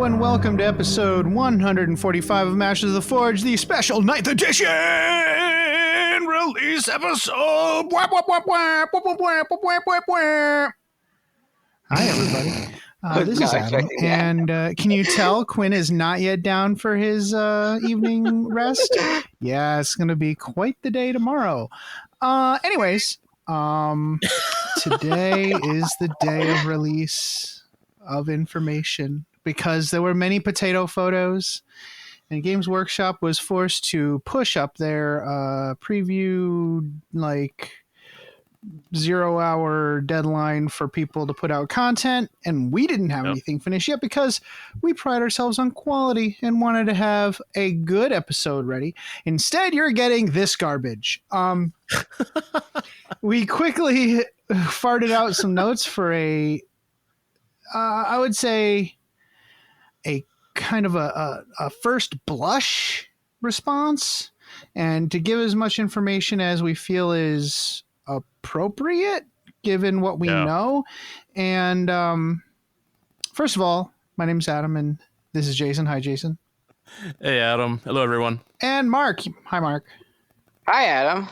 Hello and welcome to episode 145 of Masters of the Forge, the special 9th edition release episode. Hi, everybody. This is Adam, and can you tell Quinn is not yet down for his evening rest? Yeah, it's going to be quite the day tomorrow. Anyways, today is the day of release of information because there were many potato photos, and Games Workshop was forced to push up their preview 0-hour deadline for people to put out content, and we didn't have anything finished yet because we pride ourselves on quality and wanted to have a good episode ready. Instead, you're getting this garbage. We quickly farted out some notes for I would say a kind of a first blush response, and to give as much information as we feel is appropriate given what we know. And first of all, my name's Adam and this is Jason. Hi, Jason. Hey, Adam. Hello, everyone. And Mark. Hi, Mark. Hi, Adam.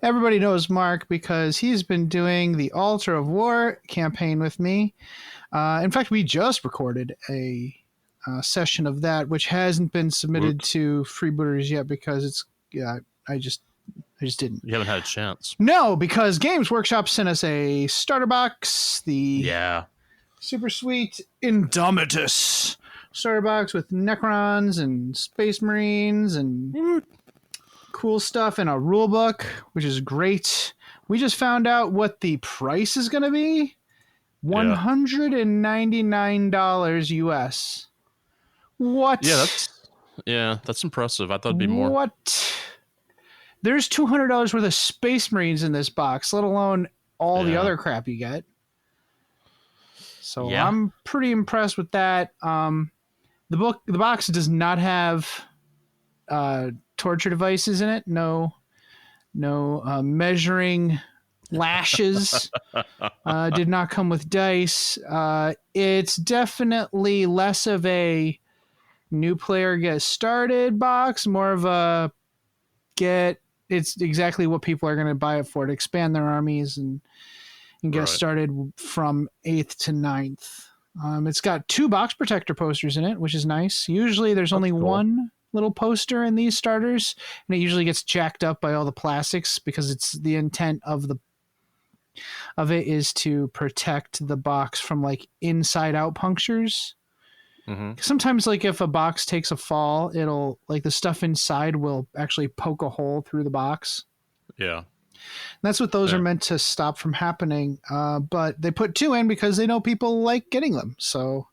Everybody knows Mark because he's been doing the Altar of War campaign with me. In fact, we just recorded a session of that, which hasn't been submitted to freebooters yet because I just didn't. You haven't had a chance. No, because Games Workshop sent us a starter box, the super sweet Indomitus starter box with Necrons and Space Marines and cool stuff, and a rule book, which is great. We just found out what the price is going to be. $199 US. What? Yeah, that's impressive. I thought it'd be more. What? There's $200 worth of Space Marines in this box, let alone all the other crap you get. So I'm pretty impressed with that. The box does not have torture devices in it. No measuring lashes. Did not come with dice. It's definitely less of a new player get started box, more of a it's exactly what people are going to buy it for, to expand their armies and get started from 8th to 9th. It's got 2 box protector posters in it, which is nice. Usually there's only one little poster in these starters, and it usually gets jacked up by all the plastics because it's the intent of it is to protect the box from inside out punctures. Sometimes if a box takes a fall, it'll the stuff inside will actually poke a hole through the box. And that's what those are meant to stop from happening. But they put 2 in because they know people like getting them. So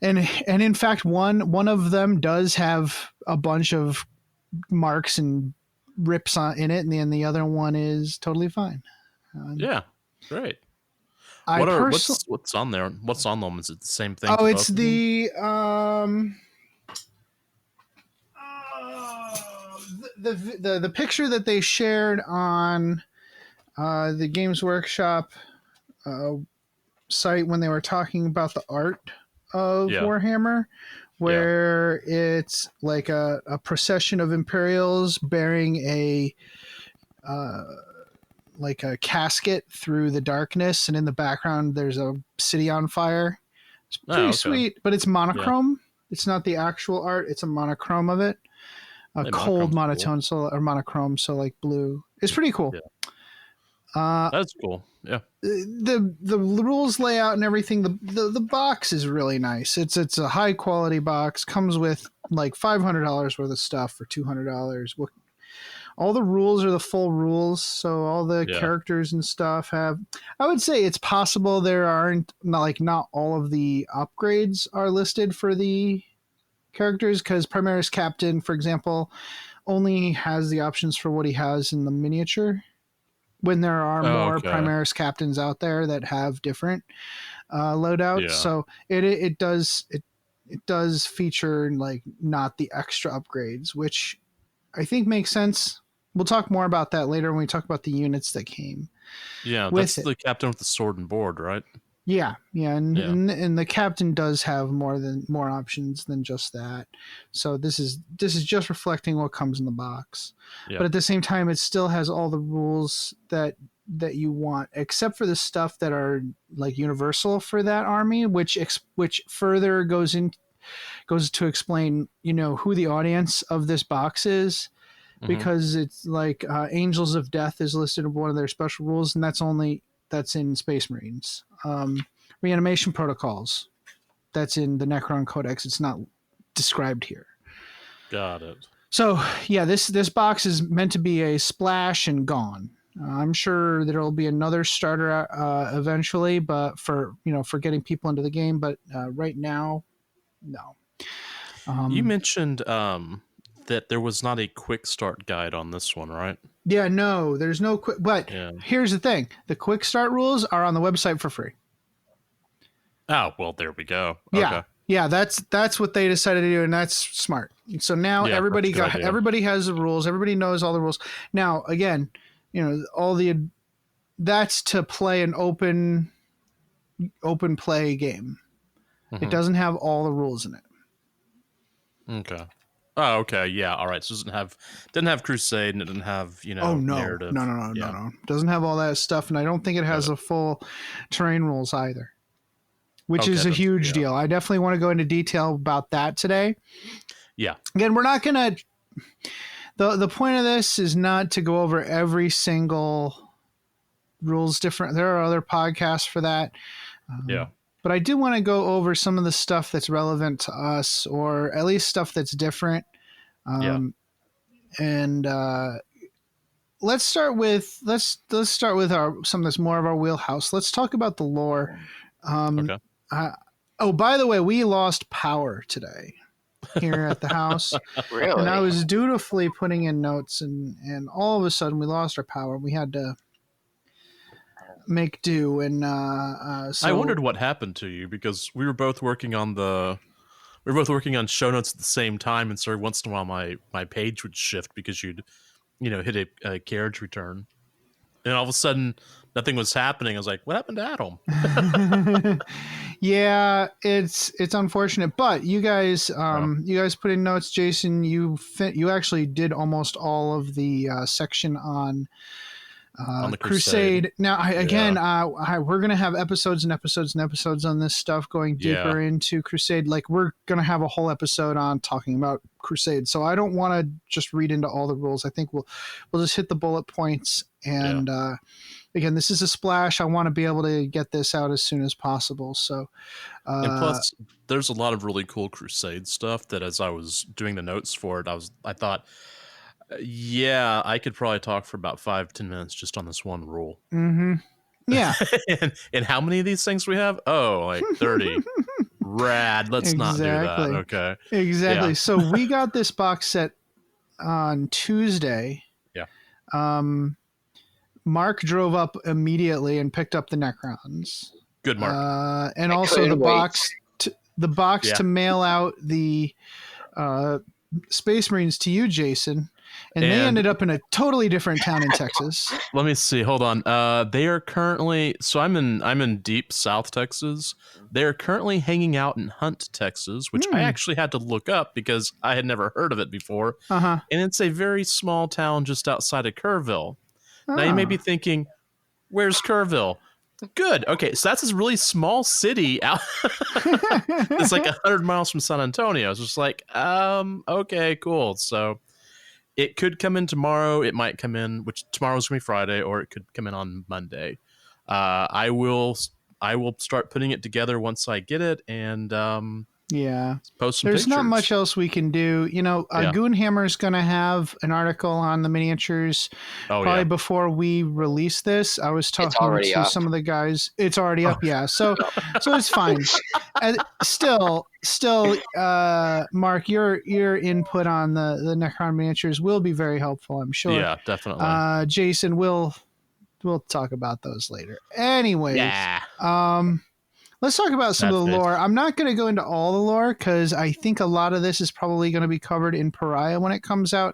and in fact, one of them does have a bunch of marks and rips in it, and then the other one is totally fine. Great. What's on there? What's on them? Is it the same thing? Oh, it's the picture that they shared on the Games Workshop site when they were talking about the art of Warhammer, where it's like a procession of Imperials bearing a casket through the darkness, and in the background there's a city on fire. It's pretty sweet, but it's monochrome. It's not the actual art, it's a monochrome of it. Cold monotone, or monochrome, so blue. It's pretty cool. That's cool. The rules layout and everything, the box is really nice. It's a high quality box, comes with $500 worth of stuff for $200. All the rules are the full rules, so all the characters and stuff have. I would say it's possible there aren't not all of the upgrades are listed for the characters, because Primaris Captain, for example, only has the options for what he has in the miniature. When there are more Primaris Captains out there that have different loadouts, so it does feature not the extra upgrades, which I think makes sense. We'll talk more about that later when we talk about the units that came. Yeah, that's the captain with the sword and board, right? Yeah, and the captain does have more options than just that. So this is just reflecting what comes in the box. Yeah. But at the same time, it still has all the rules that you want, except for the stuff that are like universal for that army, which further goes to explain, who the audience of this box is, because it's like Angels of Death is listed in one of their special rules, and that's in Space Marines. Reanimation protocols, that's in the Necron Codex. It's not described here. Got it. So yeah, this box is meant to be a splash and gone. I'm sure there'll be another starter eventually, but for getting people into the game. But right now, no. You mentioned that there was not a quick start guide on this one, right? Yeah, no, there's no quick. But here's the thing: the quick start rules are on the website for free. Oh, well, there we go. Yeah. Okay. Yeah, that's what they decided to do, and that's smart. So now everybody has the rules. Everybody knows all the rules. Now, again, that's to play an open play game. It doesn't have all the rules in it. Okay. Oh, okay. Yeah. All right. So it didn't have Crusade, and it didn't have narrative. No. It doesn't have all that stuff, and I don't think it has a full terrain rules either, which is a huge deal. I definitely want to go into detail about that today. Yeah. Again, we're not gonna. The point of this is not to go over every single rules different. There are other podcasts for that. But I do want to go over some of the stuff that's relevant to us, or at least stuff that's different. And let's start with some that's more of our wheelhouse. Let's talk about the lore. Okay. By the way, we lost power today here at the house. Really? And I was dutifully putting in notes, and all of a sudden we lost our power. We had to make do, and so I wondered what happened to you, because we were both working on show notes at the same time, and so once in a while my page would shift because you'd hit a carriage return, and all of a sudden nothing was happening. I was like, what happened to Adam? Yeah, it's unfortunate, but you guys put in notes. Jason, you actually did almost all of the section on the Crusade. Now, we're going to have episodes and episodes and episodes on this stuff, going deeper into Crusade. Like, we're going to have a whole episode on talking about Crusade. So I don't want to just read into all the rules. I think we'll just hit the bullet points. And again, this is a splash. I want to be able to get this out as soon as possible. So, and plus, there's a lot of really cool Crusade stuff that, as I was doing the notes for it, I thought, I could probably talk for about 5-10 minutes just on this one rule. Mm-hmm. Yeah. and how many of these things we have? Oh, like 30. Rad. Let's not do that. Okay. Exactly. Yeah. So we got this box set on Tuesday. Yeah. Mark drove up immediately and picked up the Necrons. Good, Mark. And also the box to mail out the Space Marines to you, Jason. And they ended up in a totally different town in Texas. Let me see. Hold on. They are currently. So I'm in deep South Texas. They are currently hanging out in Hunt, Texas, which I actually had to look up because I had never heard of it before. And it's a very small town just outside of Kerrville. Now you may be thinking, "Where's Kerrville?" Good. Okay, so that's this really small city out. It's like 100 miles from San Antonio. It's just like, okay, cool. So it could come in tomorrow. It might come in, which tomorrow's gonna be Friday, or it could come in on Monday. I will start putting it together once I get it, and post some There's pictures. not much else we can do. Goonhammer's going to have an article on the miniatures probably before we release this. I was talking to some of the guys. It's already up, yeah. So it's fine. And still, Mark, your input on the Necron miniatures will be very helpful, I'm sure. Yeah, definitely. Jason, we'll talk about those later. Anyways, let's talk about some of the lore. I'm not going to go into all the lore because I think a lot of this is probably going to be covered in Pariah when it comes out.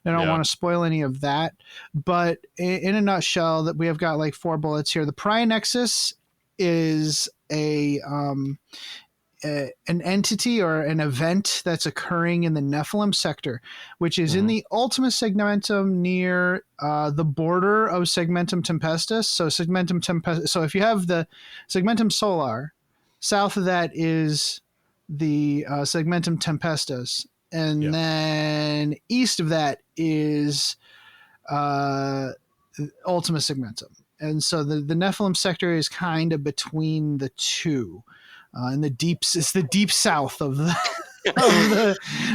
I don't want to spoil any of that. But in a nutshell, that we have got like 4 bullets here. The Pariah Nexus is an entity or an event that's occurring in the Nephilim sector, which is in the Ultima Segmentum near the border of Segmentum Tempestus. So Segmentum Tempestus. So if you have the Segmentum Solar, south of that is the Segmentum Tempestus, and then east of that is Ultima Segmentum. And so the Nephilim sector is kind of between the two. In the it's the deep south of the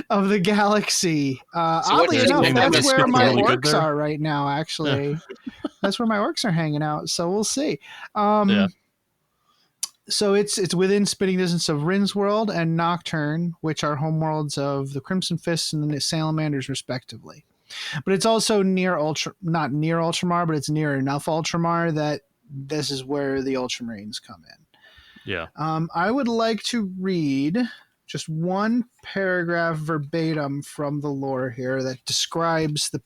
of the galaxy. Oddly enough, that's where my orcs are right now. Actually, that's where my orcs are hanging out. So we'll see. So it's within spitting distance of Rin's world and Nocturne, which are homeworlds of the Crimson Fists and the Salamanders, respectively. But it's also not near Ultramar, but it's near enough Ultramar that this is where the Ultramarines come in. Yeah. I would like to read just one paragraph verbatim from the lore here that describes the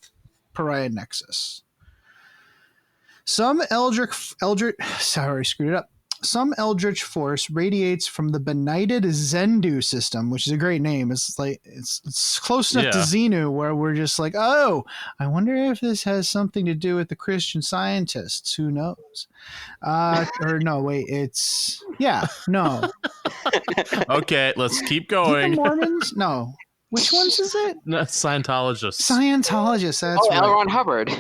Pariah Nexus. Some eldritch force radiates from the benighted Zendu system, which is a great name. It's close enough to Xenu where we're just like, oh, I wonder if this has something to do with the Christian Scientists. Who knows? No. Okay, let's keep going. The Mormons? No. Which ones is it? No, Scientologists. Scientologists. That's right. L. Ron Hubbard.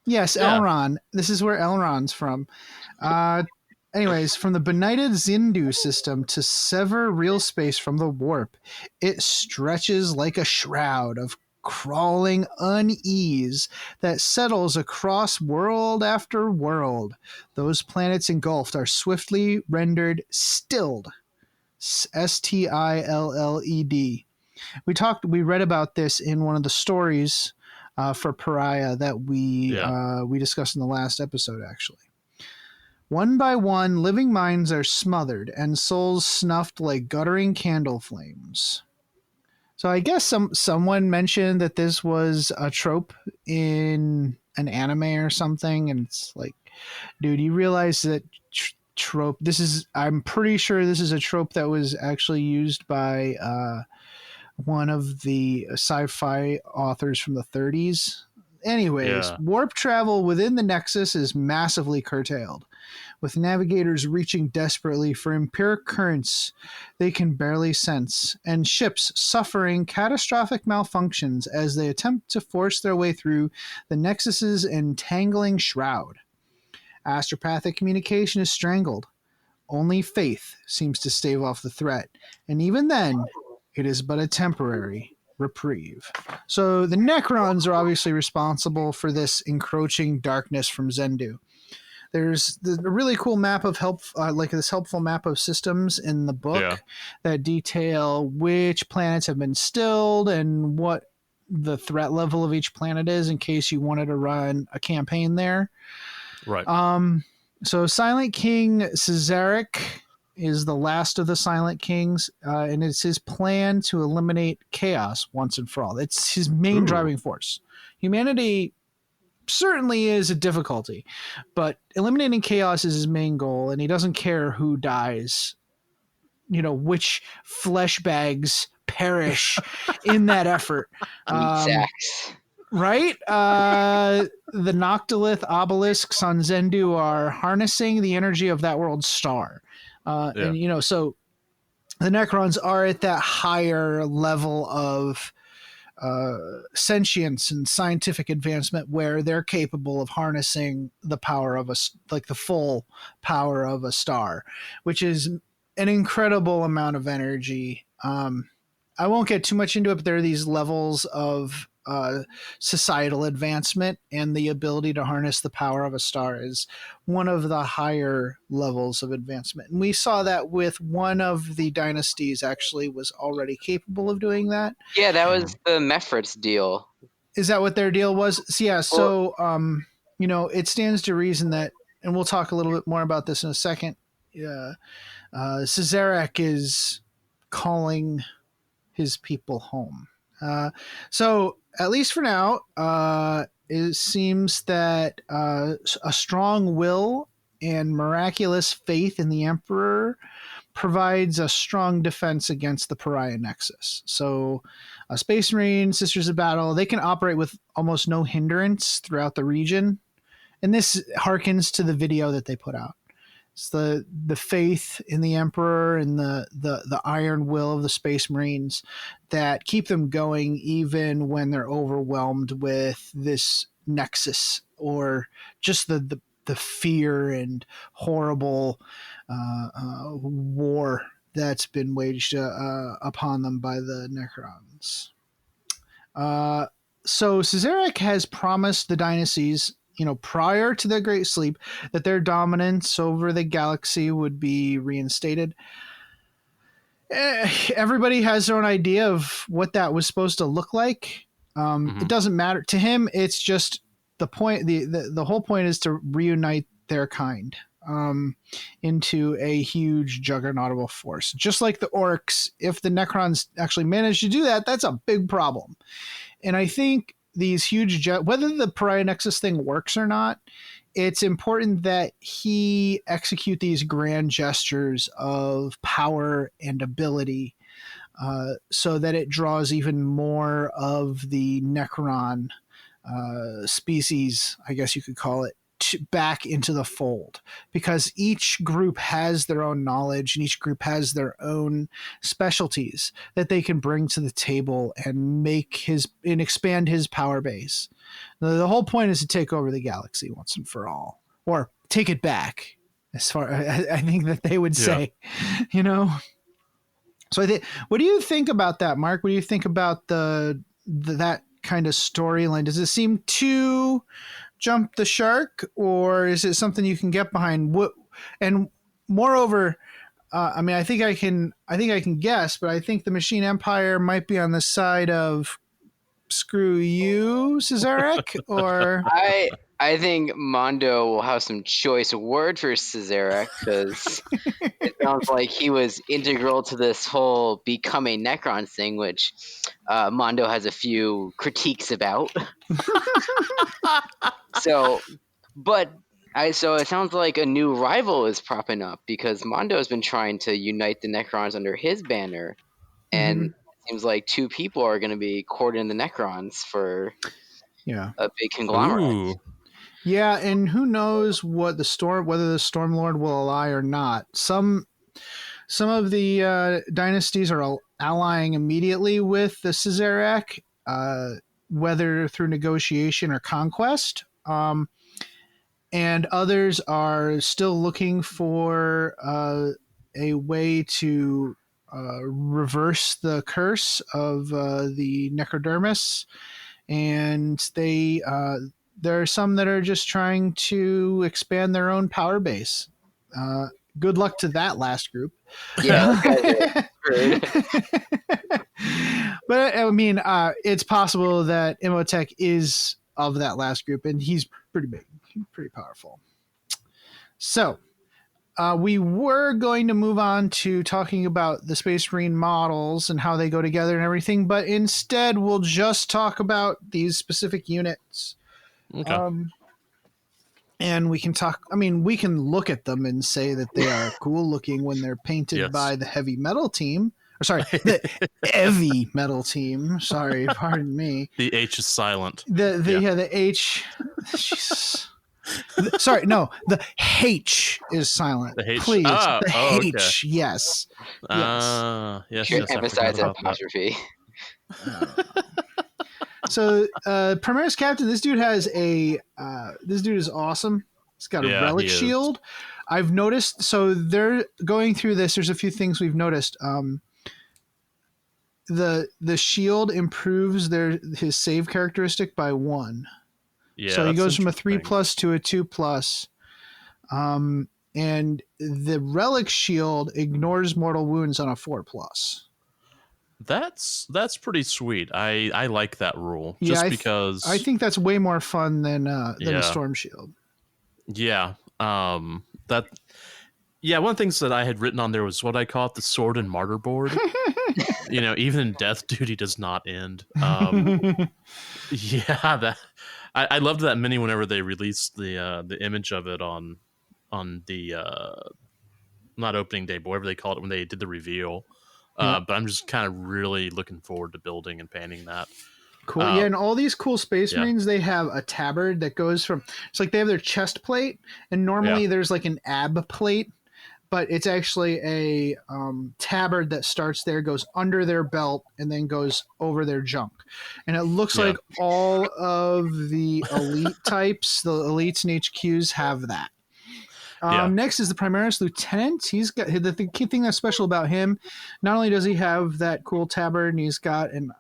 Yes, L. Ron. This is where L. Ron's from. Anyways, from the benighted Zindu system to sever real space from the warp, it stretches like a shroud of crawling unease that settles across world after world. Those planets engulfed are swiftly rendered stilled. Stilled. We read about this in one of the stories for Pariah that we discussed in the last episode, actually. One by one, living minds are smothered and souls snuffed like guttering candle flames. So I guess someone mentioned that this was a trope in an anime or something, and it's like, dude, you realize that trope? I'm pretty sure this is a trope that was actually used by one of the sci-fi authors from the 30s. Anyways, warp travel within the Nexus is massively curtailed, with navigators reaching desperately for empiric currents they can barely sense, and ships suffering catastrophic malfunctions as they attempt to force their way through the Nexus's entangling shroud. Astropathic communication is strangled. Only faith seems to stave off the threat, and even then, it is but a temporary reprieve. So the Necrons are obviously responsible for this encroaching darkness from Zendu. There's a really cool map of helpful map of systems in the book that detail which planets have been stilled and what the threat level of each planet is in case you wanted to run a campaign there. Right. So Silent King Cesaric is the last of the Silent Kings, and it's his plan to eliminate chaos once and for all. It's his main driving force. Humanity certainly is a difficulty, but eliminating chaos is his main goal, and he doesn't care who dies, which flesh bags perish in that effort. Right? The Noctilith obelisks on Zendu are harnessing the energy of that world's star. And, so the Necrons are at that higher level of sentience and scientific advancement where they're capable of harnessing the power of the full power of a star, which is an incredible amount of energy. I won't get too much into it, but there are these levels of societal advancement, and the ability to harness the power of a star is one of the higher levels of advancement. And we saw that with one of the dynasties actually was already capable of doing that. Yeah, that was the Mephrit's deal. Is that what their deal was? So it stands to reason that, and we'll talk a little bit more about this in a second, Cesaric is calling his people home. So at least for now, it seems that a strong will and miraculous faith in the Emperor provides a strong defense against the Pariah Nexus. So Space Marine, Sisters of Battle, they can operate with almost no hindrance throughout the region. And this harkens to the video that they put out. It's the faith in the Emperor and the iron will of the Space Marines that keep them going even when they're overwhelmed with this Nexus or just the fear and horrible war that's been waged upon them by the Necrons. So Cesarek has promised the dynasties, prior to the Great Sleep, that their dominance over the galaxy would be reinstated. Everybody has their own idea of what that was supposed to look like. It doesn't matter to him. It's just the point. The whole point is to reunite their kind into a huge juggernautable force. Just like the orcs, if the Necrons actually manage to do that, that's a big problem. And I think these huge, whether the Pariah Nexus thing works or not, it's important that he execute these grand gestures of power and ability so that it draws even more of the Necron species, I guess you could call it, back into the fold, because each group has their own knowledge and each group has their own specialties that they can bring to the table and expand his power base. The whole point is to take over the galaxy once and for all, or take it back, as far I think that they would say, So what do you think about that, Mark? What do you think about that kind of storyline? Does it seem too jump the shark, or is it something you can get behind? And moreover, I think I can guess, but I think the Machine Empire might be on the side of screw you, Cesarek, or I think Mondo will have some choice word for Cesarek, because it sounds like he was integral to this whole becoming Necron thing, which Mondo has a few critiques about. So it sounds like a new rival is propping up, because Mondo has been trying to unite the Necrons under his banner, and it seems like two people are going to be courting the Necrons for a big conglomerate. Ooh. Yeah, and who knows whether the Stormlord will ally or not. Some of the dynasties are allying immediately with the Cesarek, whether through negotiation or conquest. And others are still looking for a way to reverse the curse of the Necrodermis. And there are some that are just trying to expand their own power base. Good luck to that last group. Yeah. But I mean, it's possible that Imhotep is of that last group, and he's pretty big, pretty powerful. So we were going to move on to talking about the Space Marine models and how they go together and everything, but instead we'll just talk about these specific units. Okay. And we can we can look at them and say that they are cool looking when they're painted by the heavy metal team. Or sorry, the heavy metal team. Sorry, pardon me. The H is silent. The H. Jesus. Sorry, no, the H is silent. The H. Please, the H. Okay. Yes. Yes. Should emphasize that apostrophe. So, Primaris Captain, this dude has this dude is awesome. He's got a relic shield. I've noticed. So they're going through this. There's a few things we've noticed. The shield improves his save characteristic by 1. Yeah. So he goes from a 3+ to a 2+. And the relic shield ignores mortal wounds on a 4+. That's pretty sweet. I like that rule because I think that's way more fun than a storm shield. Yeah. One of the things that I had written on there was what I call it the sword and martyr board. Even in Death Duty does not end. I loved that mini whenever they released the image of it on on the not opening day, but whatever they called it when they did the reveal. But I'm just kind of really looking forward to building and painting that. Cool. Yeah, and all these cool Space Marines, they have a tabard that goes from, it's like they have their chest plate, and normally there's like an ab plate, but it's actually a tabard that starts there, goes under their belt, and then goes over their junk. And it looks like all of the elite types, the elites and HQs have that. Next is the Primaris Lieutenant. He's got the key thing that's special about him. Not only does he have that cool tabard, and he's got an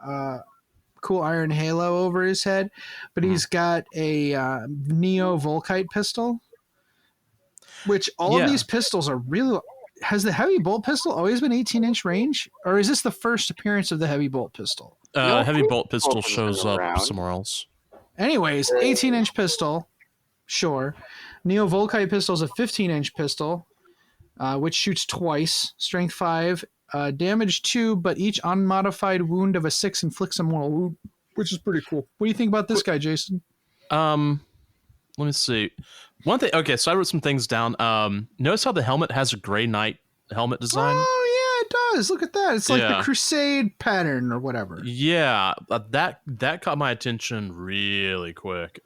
cool iron halo over his head, but he's got a Neo Volkite pistol, which all of these pistols are really. Has the heavy bolt pistol always been 18-inch range, or is this the first appearance of the heavy bolt pistol? Heavy bolt pistol shows up somewhere else. Anyways, 18-inch pistol, sure. Neo Volkite pistol is a 15-inch pistol, which shoots twice, strength 5, damage 2, but each unmodified wound of a 6 inflicts a mortal wound, which is pretty cool. What do you think about this guy, Jason? Let me see. One thing. Okay, so I wrote some things down. Notice how the helmet has a Grey Knight helmet design? Oh yeah, it does. Look at that. It's like the Crusade pattern or whatever. Yeah, that caught my attention really quick.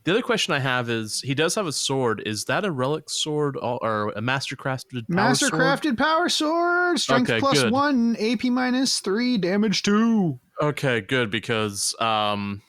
The other question I have is, he does have a sword. Is that a relic sword or a master-crafted power sword? Master-crafted power sword. Strength plus 1, AP minus 3, damage 2. Okay, good, because, I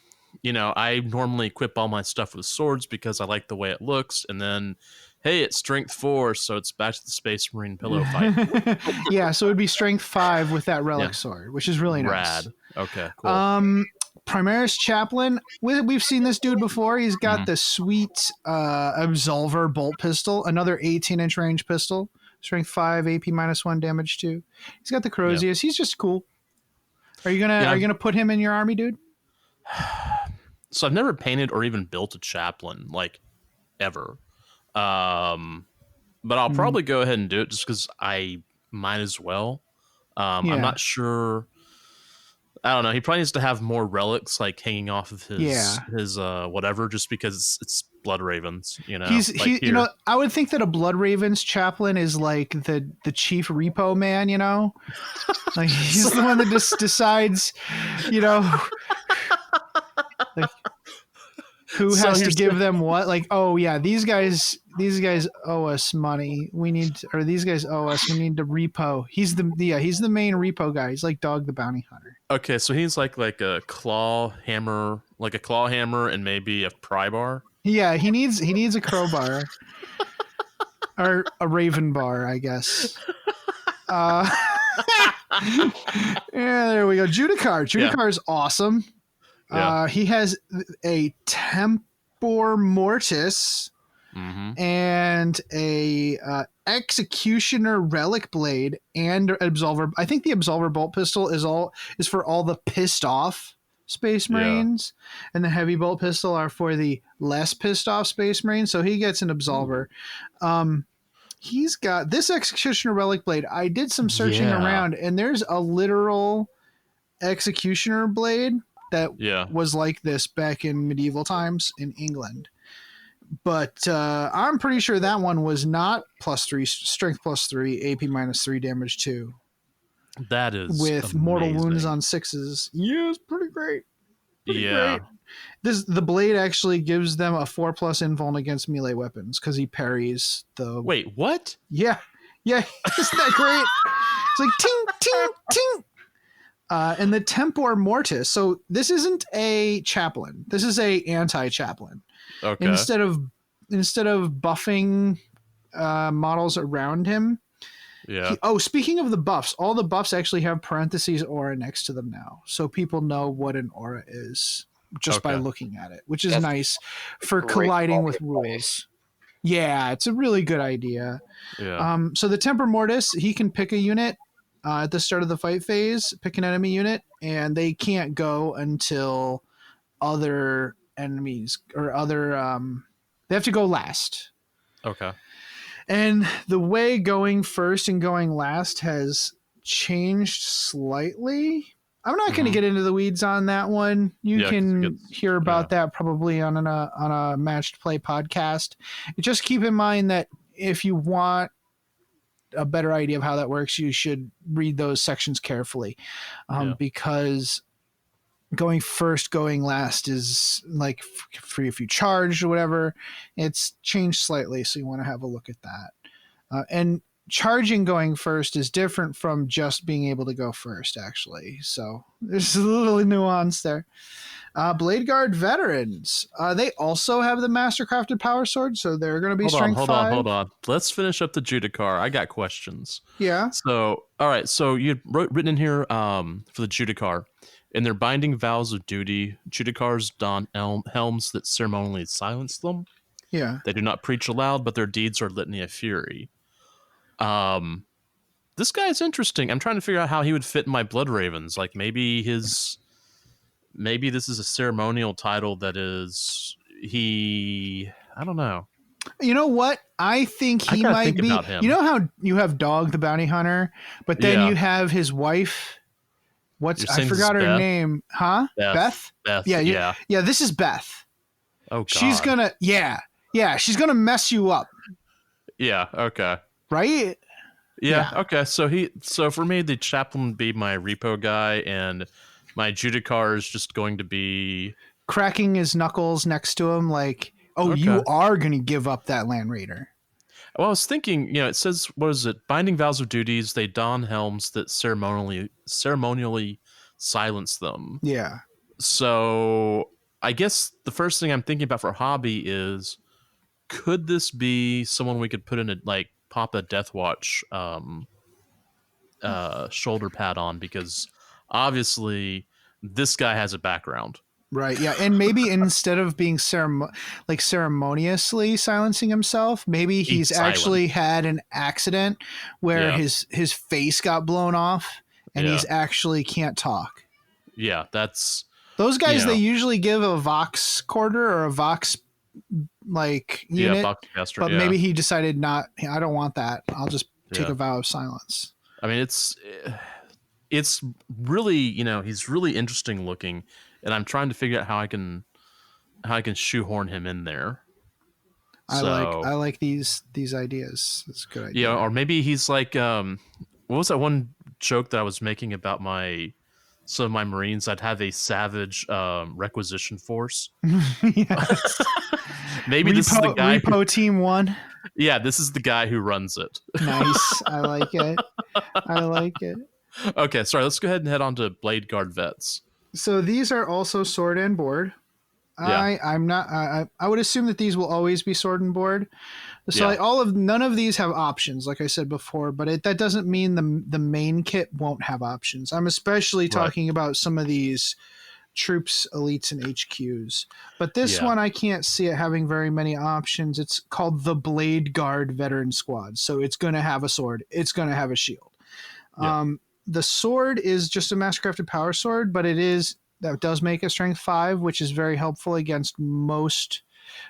normally equip all my stuff with swords because I like the way it looks, and then, hey, it's strength 4, so it's back to the Space Marine pillow fight. Yeah, so it would be strength 5 with that relic sword, which is really nice. Rad. Okay, cool. Primaris Chaplain, we've seen this dude before. He's got the sweet Absolver bolt pistol, another 18-inch range pistol, strength 5, AP minus 1, damage 2. He's got the Corrosius. He's just cool. Are you gonna put him in your army, dude? So I've never painted or even built a chaplain, like, ever. But I'll probably go ahead and do it just because I might as well. I'm not sure. I don't know. He probably needs to have more relics like hanging off of his whatever, just because it's Blood Ravens. I would think that a Blood Ravens chaplain is like the chief repo man. Like he's the one that just decides, like who has to give them what. Like, oh yeah, these guys owe us money. These guys owe us. We need to repo. He's the main repo guy. He's like Dog the Bounty Hunter. Okay, so he's like a claw hammer, and maybe a pry bar. Yeah, he needs a crowbar or a raven bar, I guess. Yeah, there we go. Judicar is awesome. Yeah. He has a Tempor Mortis and a Executioner Relic Blade and Absolver. I think the Absolver Bolt Pistol is for all the pissed off Space Marines, and the Heavy Bolt Pistol are for the less pissed off Space Marines. So he gets an Absolver. He's got this Executioner Relic Blade. I did some searching around, and there's a literal Executioner Blade that was like this back in medieval times in England. But I'm pretty sure that one was not +3, strength +3, AP minus 3, damage 2. That is with amazing. Mortal wounds on 6s. Yeah, it's pretty great. Great. The blade actually gives them a 4+ invuln against melee weapons because he parries the. Wait, what? Yeah, isn't that great? It's like ting ting ting. And the Tempor Mortis. So this isn't a chaplain. This is a anti-chaplain. Okay. Instead of buffing models around him. Yeah. Speaking of the buffs, all the buffs actually have parentheses aura next to them now, so people know what an aura is just by looking at it, which is nice for colliding with rules. Yeah, it's a really good idea. Yeah. So the Tempor Mortis, he can pick a unit at the start of the fight phase, pick an enemy unit, and they can't go until other enemies or other. They have to go last. Okay. And the way going first and going last has changed slightly. I'm not going to get into the weeds on that one. You 'cause can hear about that probably on a matched play podcast. Just keep in mind that if you want a better idea of how that works, you should read those sections carefully, because going first, going last is like free if you charge or whatever. It's changed slightly, so you want to have a look at that. And charging going first is different from just being able to go first, actually. So there's a little nuance there. Blade Guard veterans. They also have the Mastercrafted Power Sword, so they're going to be strength 5. Hold on. Let's finish up the Judicar. I got questions. Yeah. So, all right. So you had written in here for the Judicar. In their binding vows of duty, Judicars don helms that ceremonially silence them. Yeah. They do not preach aloud, but their deeds are litany of fury. This guy's interesting. I'm trying to figure out how he would fit in my Blood Ravens. Like maybe this is a ceremonial title that is I don't know. You know what? I think he might be. You know how you have Dog the Bounty Hunter, but then you have his wife. I forgot her name. Huh? Beth? Beth. Yeah. This is Beth. Oh, God. She's gonna. Yeah. She's gonna mess you up. Yeah. Okay. Right? Yeah. Okay. So for me, the chaplain would be my repo guy, and my Judicar is just going to be cracking his knuckles next to him, like, you are going to give up that Land Raider. Well, I was thinking, it says, what is it? Binding vows of duties. They don helms that ceremonially silence them. Yeah. So I guess the first thing I'm thinking about for hobby is, could this be someone we could put in pop a Death Watch shoulder pad on, because obviously this guy has a background. Right. Yeah. And maybe instead of being ceremoniously silencing himself, maybe he's actually had an accident where his face got blown off and he's actually can't talk. Yeah. That's those guys. They usually give a Vox quarter or a Vox unit, Vox caster, but maybe he decided not. I don't want that. I'll just take a vow of silence. I mean, it's really, he's really interesting looking, and I'm trying to figure out how I can shoehorn him in there. I like these ideas. It's a good idea. Yeah, or maybe he's like, what was that one joke that I was making about some of my Marines? I'd have a savage requisition force. Maybe this is the guy Repo Team 1. Yeah, this is the guy who runs it. Nice. I like it. Okay, sorry. Let's go ahead and head on to Blade Guard vets. So these are also sword and board. Yeah. I would assume that these will always be sword and board. So none of these have options, like I said before, but that doesn't mean the main kit won't have options. I'm especially talking about some of these troops, elites, and HQs. But this one, I can't see it having very many options. It's called the Blade Guard Veteran Squad. So it's going to have a sword. It's going to have a shield. Yeah. The sword is just a Mastercrafted Power Sword, but that does make it strength 5, which is very helpful against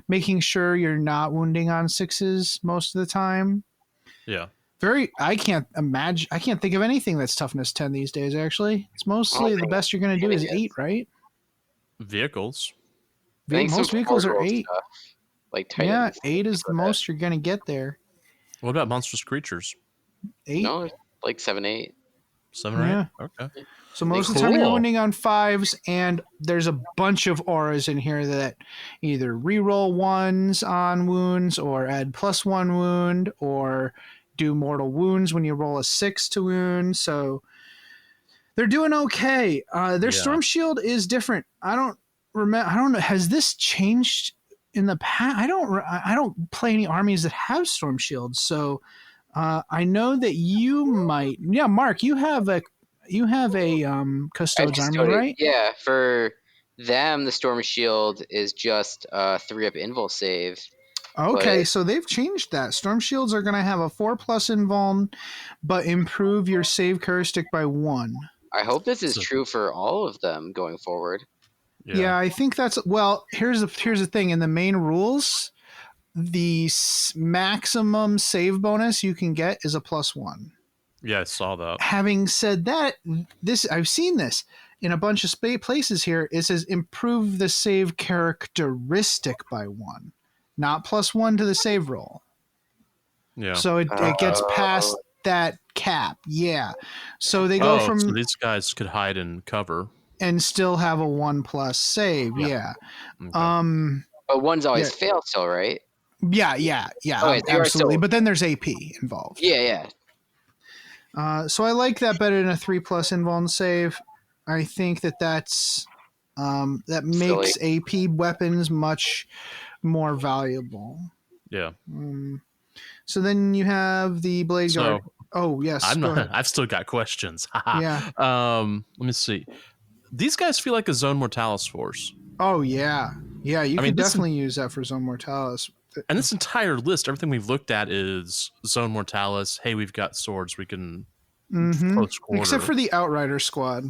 making sure you're not wounding on 6s most of the time. Yeah. I can't think of anything that's toughness 10 these days, actually. It's mostly the best you're going to do is 8, right? Vehicles. Most vehicles are 8. Stuff, like Titans. Yeah, 8 is the most you're going to get there. What about monstrous creatures? 8? No, like 7, 8. 7 or 8? Okay. So most of the time you're wounding on 5s, and there's a bunch of auras in here that either reroll 1s on wounds or add +1 wound or do mortal wounds when you roll a 6 to wound. So they're doing okay. Their storm shield is different. I don't know. Has this changed in the past? I don't play any armies that have storm shields. So I know that you might. Yeah, Mark, you have a Custodes army, right? Yeah, for them, the Storm Shield is just a 3-up invul save. Okay, so they've changed that. Storm Shields are going to have a 4+ invuln, but improve your save heuristic by 1. I hope this is true for all of them going forward. Yeah, I think that's... Well, here's the thing. In the main rules, the maximum save bonus you can get is a +1. Yeah, I saw that. Having said that, I've seen this in a bunch of places here. It says improve the save characteristic by 1, not +1 to the save roll. Yeah. So it gets past that cap. Yeah. So they go So from these guys could hide in cover and still have a 1+ save. Yeah. Okay. But one's always fail still, right? Yeah. Okay, so Absolutely. But then there's AP involved. Yeah. So I like that better than a 3+ invuln save. I think that's that makes AP weapons much more valuable. Yeah. So then you have the Blade Guard. Oh yes, I've still got questions. Yeah. Let me see. These guys feel like a Zone Mortalis force. Oh yeah. You could definitely use that for Zone Mortalis. And this entire list, everything we've looked at is Zone Mortalis. Hey, we've got swords. We can close quarter. Except for the Outrider squad.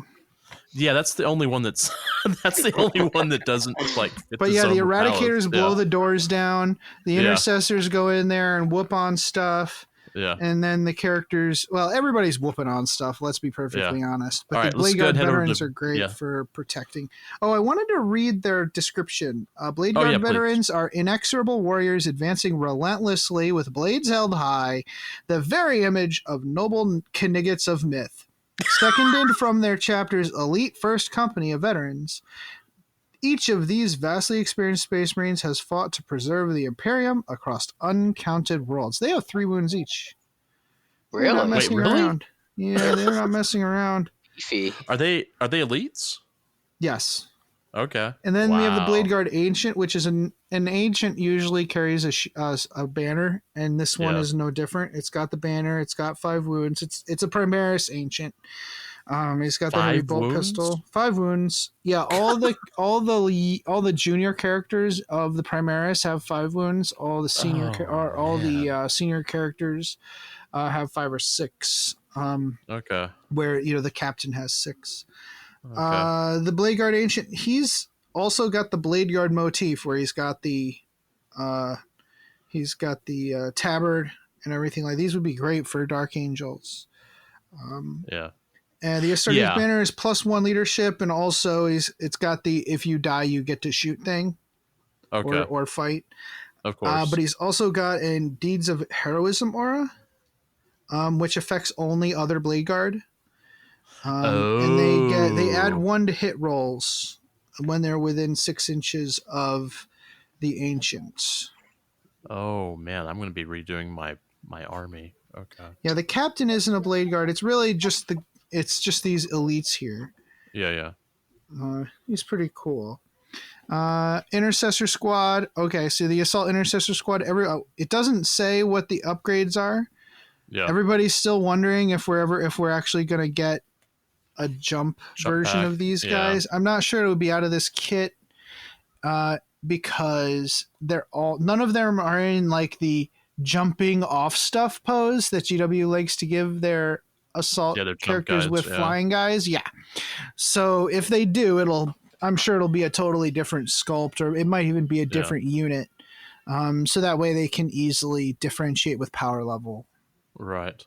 Yeah, that's the only one that's the only one that doesn't like. But the Eradicators blow the doors down. The Intercessors go in there and whoop on stuff. Yeah. And then the characters, well, everybody's whooping on stuff, let's be perfectly honest. But the Blade Guard veterans are great for protecting. Oh, I wanted to read their description. Blade Guard veterans are inexorable warriors advancing relentlessly with blades held high, the very image of noble Knights of myth. Seconded from their chapter's elite first company of veterans. Each of these vastly experienced Space Marines has fought to preserve the Imperium across uncounted worlds. They have 3 wounds each. Really? They're not messing around. Yeah, they're not messing around. Are they elites? Yes. Okay. And then we have the Blade Guard Ancient, which is an Ancient usually carries a banner, and this one is no different. It's got the banner. It's got 5 wounds. It's a Primaris Ancient. He's got the heavy bolt pistol. 5 wounds. Yeah, all the junior characters of the Primaris have 5 wounds. All the senior senior characters have 5 or 6. Okay. Where the captain has 6. Okay. The Blade Guard Ancient, he's also got the Blade Guard motif where he's got the tabard and everything. Like these would be great for Dark Angels. And the Astartes banner is +1 leadership, and also it's got the if you die you get to shoot thing, or fight. Of course. But he's also got a Deeds of Heroism aura, which affects only other Blade Guard. And they add 1 to hit rolls when they're within 6 inches of the Ancients. Oh man, I'm going to be redoing my army. Okay. Yeah, the captain isn't a Blade Guard. It's really just these elites here. Yeah. He's pretty cool. Intercessor Squad. Okay, so the Assault Intercessor Squad. It doesn't say what the upgrades are. Yeah. Everybody's still wondering if we're actually going to get a jump version of these guys. I'm not sure it would be out of this kit because none of them are in like the jumping off stuff pose that GW likes to give their assault characters with flying guys. Yeah. So if they do, I'm sure it'll be a totally different sculpt, or it might even be a different unit. So that way they can easily differentiate with power level. Right.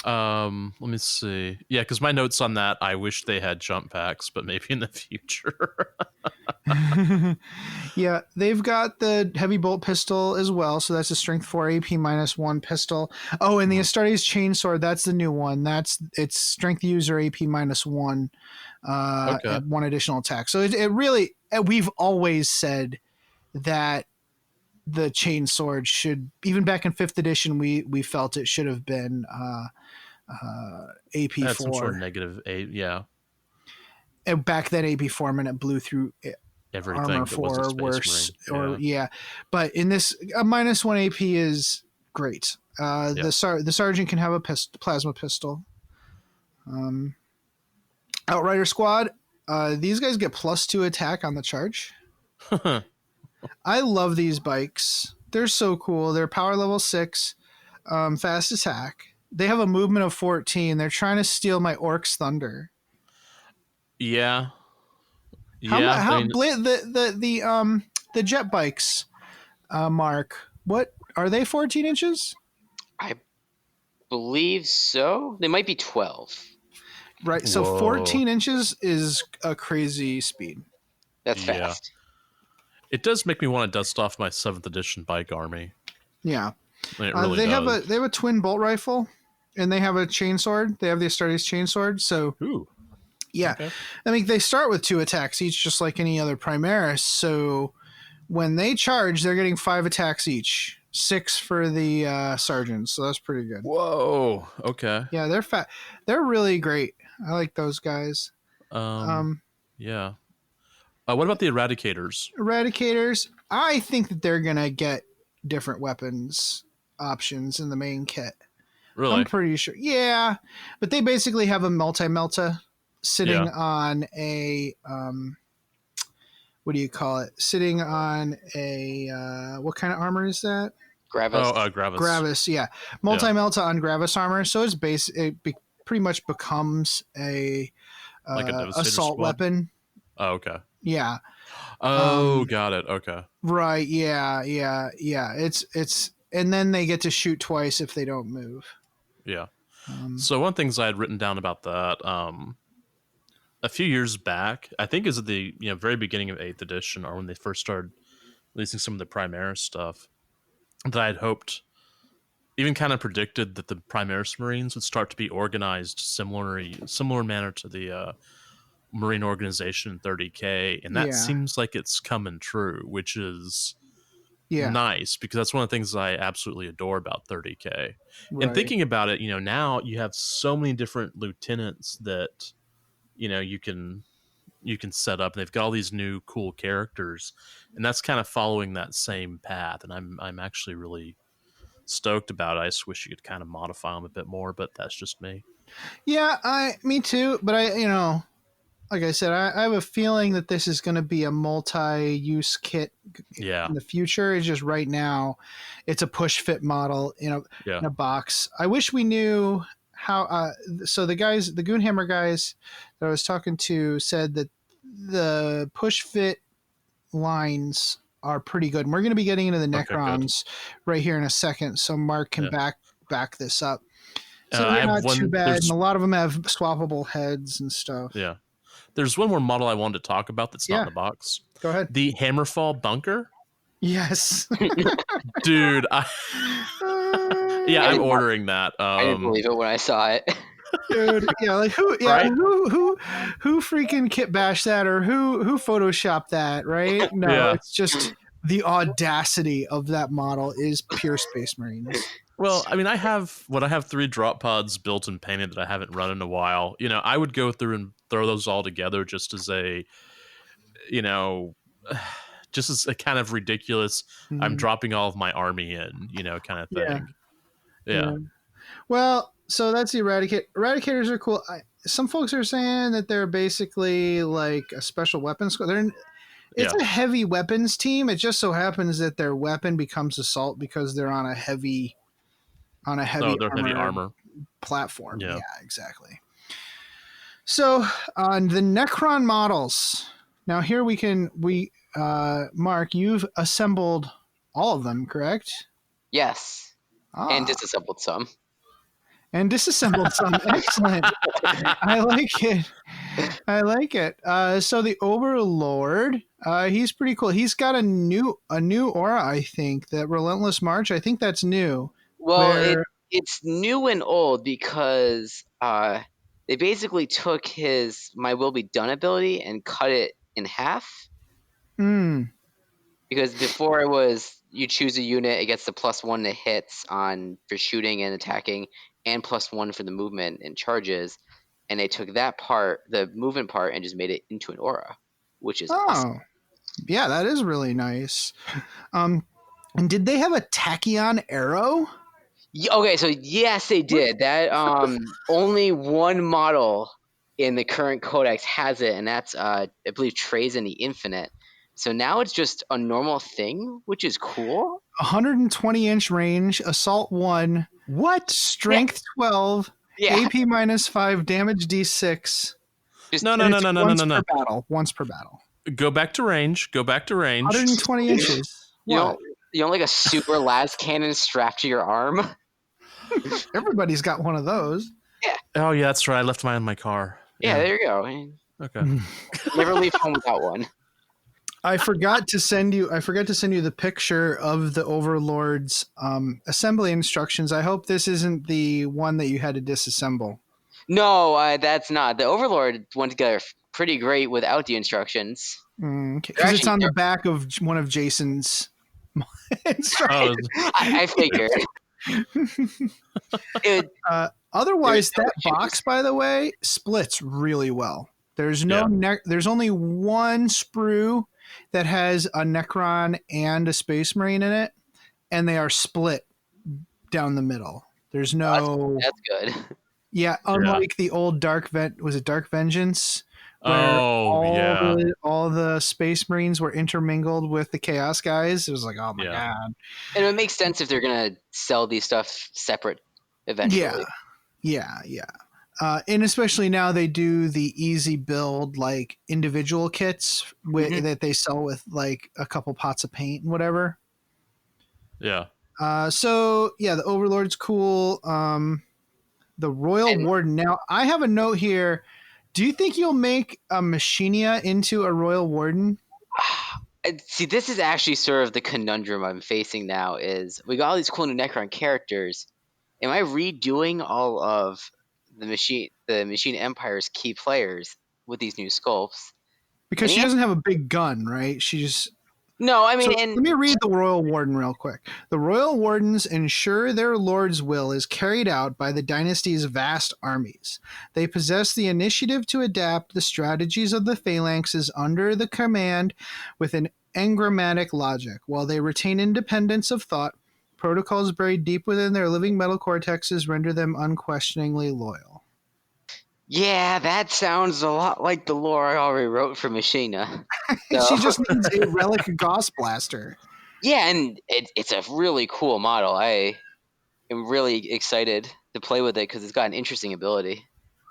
Let me see. Yeah, because my notes on that, I wish they had jump packs, but maybe in the future. Yeah, they've got the heavy bolt pistol as well, so that's a strength 4 AP -1 pistol. Oh, and the Astartes chainsword, that's the new one. It's strength user AP -1, at 1 additional attack. So it really, we've always said that the chainsword should, even back in 5th edition, we felt it should have been AP4. That's some sort of negative 8, yeah. And back then AP4 meant it blew through everything armor 4 or worse. But in this, a -1 AP is great. The sergeant can have a plasma pistol. Outrider Squad, these guys get +2 attack on the charge. I love these bikes. They're so cool. They're power level 6, fast attack. They have a movement of 14. They're trying to steal my Orc's thunder. Yeah. The jet bikes, Mark, what are they 14 inches? believe so. They might be 12. Right. So Whoa. 14 inches is a crazy speed. That's Yeah. fast. It does make me want to dust off my 7th edition bike army. Yeah. It really they does. have a twin bolt rifle, and they have a chainsword. They have the Astartes chainsword. So Ooh. yeah, Okay. I mean they start with 2 attacks each, just like any other Primaris. So when they charge, they're getting 5 attacks each, 6 for the sergeants. So that's pretty good. Whoa. Okay. Yeah, they're fat. They're really great. I like those guys. Yeah. What about the Eradicators? Eradicators, I think that they're gonna get different weapons options in the main kit. Really? I'm pretty sure. Yeah, but they basically have a multi-melta sitting on a what do you call it? Sitting on a what kind of armor is that? Gravis. Oh, Gravis. Gravis, yeah. Multi-melta on Gravis armor, so it's pretty much becomes a Like a Devastator assault squad? weapon. Oh, okay. Yeah. Oh, got it. Okay. Right. Yeah. It's and then they get to shoot twice if they don't move. Yeah. So one of the things I had written down about that, a few years back, I think is at the very beginning of 8th edition, or when they first started releasing some of the Primaris stuff, that I had hoped, even kind of predicted that the Primaris Marines would start to be organized similar manner to the Marine organization in 30K, and that seems like it's coming true, which is nice, because that's one of the things I absolutely adore about 30K. Right. And thinking about it, now you have so many different lieutenants that you can set up, and they've got all these new cool characters, and that's kind of following that same path, and I'm actually really stoked about it. I just wish you could kind of modify them a bit more, but that's just me. Yeah, me too, but I like I said, I have a feeling that this is going to be a multi-use kit in the future. It's just right now, it's a push-fit model in a box. I wish we knew how. So the Goonhammer guys that I was talking to said that the push-fit lines are pretty good. And we're going to be getting into the Necrons right here in a second, so Mark can back this up. So they're not too bad, and a lot of them have swappable heads and stuff. Yeah. There's one more model I wanted to talk about that's not in the box. Go ahead. The Hammerfall Bunker. Yes. Dude, I'm ordering that. I didn't believe it when I saw it. Dude, like who freaking kit bashed that, or who photoshopped that, right? No, it's just the audacity of that model is pure Space Marines. Well, I mean, I have 3 drop pods built and painted that I haven't run in a while. I would go through and throw those all together just as a, just as a kind of ridiculous, I'm dropping all of my army in, kind of thing. Yeah. Well, so that's the Eradicators are cool. Some folks are saying that they're basically like a special weapons squad. It's a heavy weapons team. It just so happens that their weapon becomes assault because they're on a heavy armor platform. Yeah, exactly. So on the Necron models, now here Mark, you've assembled all of them, correct? Yes. And disassembled some. Excellent. I like it. So the Overlord, he's pretty cool. He's got a new aura, I think. That Relentless March. I think that's new. Well, it's new and old because they basically took his My Will Be Done ability and cut it in half. Because before it was you choose a unit, it gets the +1 to hits for shooting and attacking, and +1 for the movement and charges. And they took that part, the movement part, and just made it into an aura, which is awesome. Yeah, that is really nice. And did they have a tachyon arrow? Okay, so yes, they did. That only one model in the current codex has it, and that's I believe Trazen the Infinite. So now it's just a normal thing, which is cool. 120-inch range, assault 1. What? Strength 12. AP -5, damage D6. No. Once per battle. Go back to range. 120 inches. You don't like a super las cannon strapped to your arm? Everybody's got one of those. Oh yeah, that's right. I left mine in my car. Yeah, there you go. Okay. Never leave home without one. I forgot to send you the picture of the Overlord's assembly instructions. I hope this isn't the one that you had to disassemble. No, that's not. The Overlord went together pretty great without the instructions. Because it's on the back of one of Jason's instructions. I figured. Otherwise, that box, by the way, splits really well. There's there's only one sprue that has a Necron and a Space Marine in it, and they are split down the middle. There's no. That's good. Yeah, unlike the old Dark Vengeance, where all the Space Marines were intermingled with the Chaos guys. It was like, oh my god. And it makes sense if they're gonna sell these stuff separate eventually. Yeah. And especially now they do the easy build like individual kits that they sell with like a couple pots of paint and whatever. Yeah. So yeah, the Overlord's cool. The Royal Warden. Now I have a note here. Do you think you'll make a Machinia into a Royal Warden? See, this is actually sort of the conundrum I'm facing now. Is we got all these cool new Necron characters. Am I redoing all of the Machine Empire's key players with these new sculpts? Because she doesn't have a big gun, right? No, I mean... So let me read the Royal Warden real quick. The Royal Wardens ensure their lord's will is carried out by the dynasty's vast armies. They possess the initiative to adapt the strategies of the phalanxes under the command with an engrammatic logic. While they retain independence of thought, protocols buried deep within their living metal cortexes render them unquestioningly loyal. Yeah, that sounds a lot like the lore I already wrote for Machina. So. She just needs a relic Gauss blaster. Yeah, and it's a really cool model. I am really excited to play with it because it's got an interesting ability.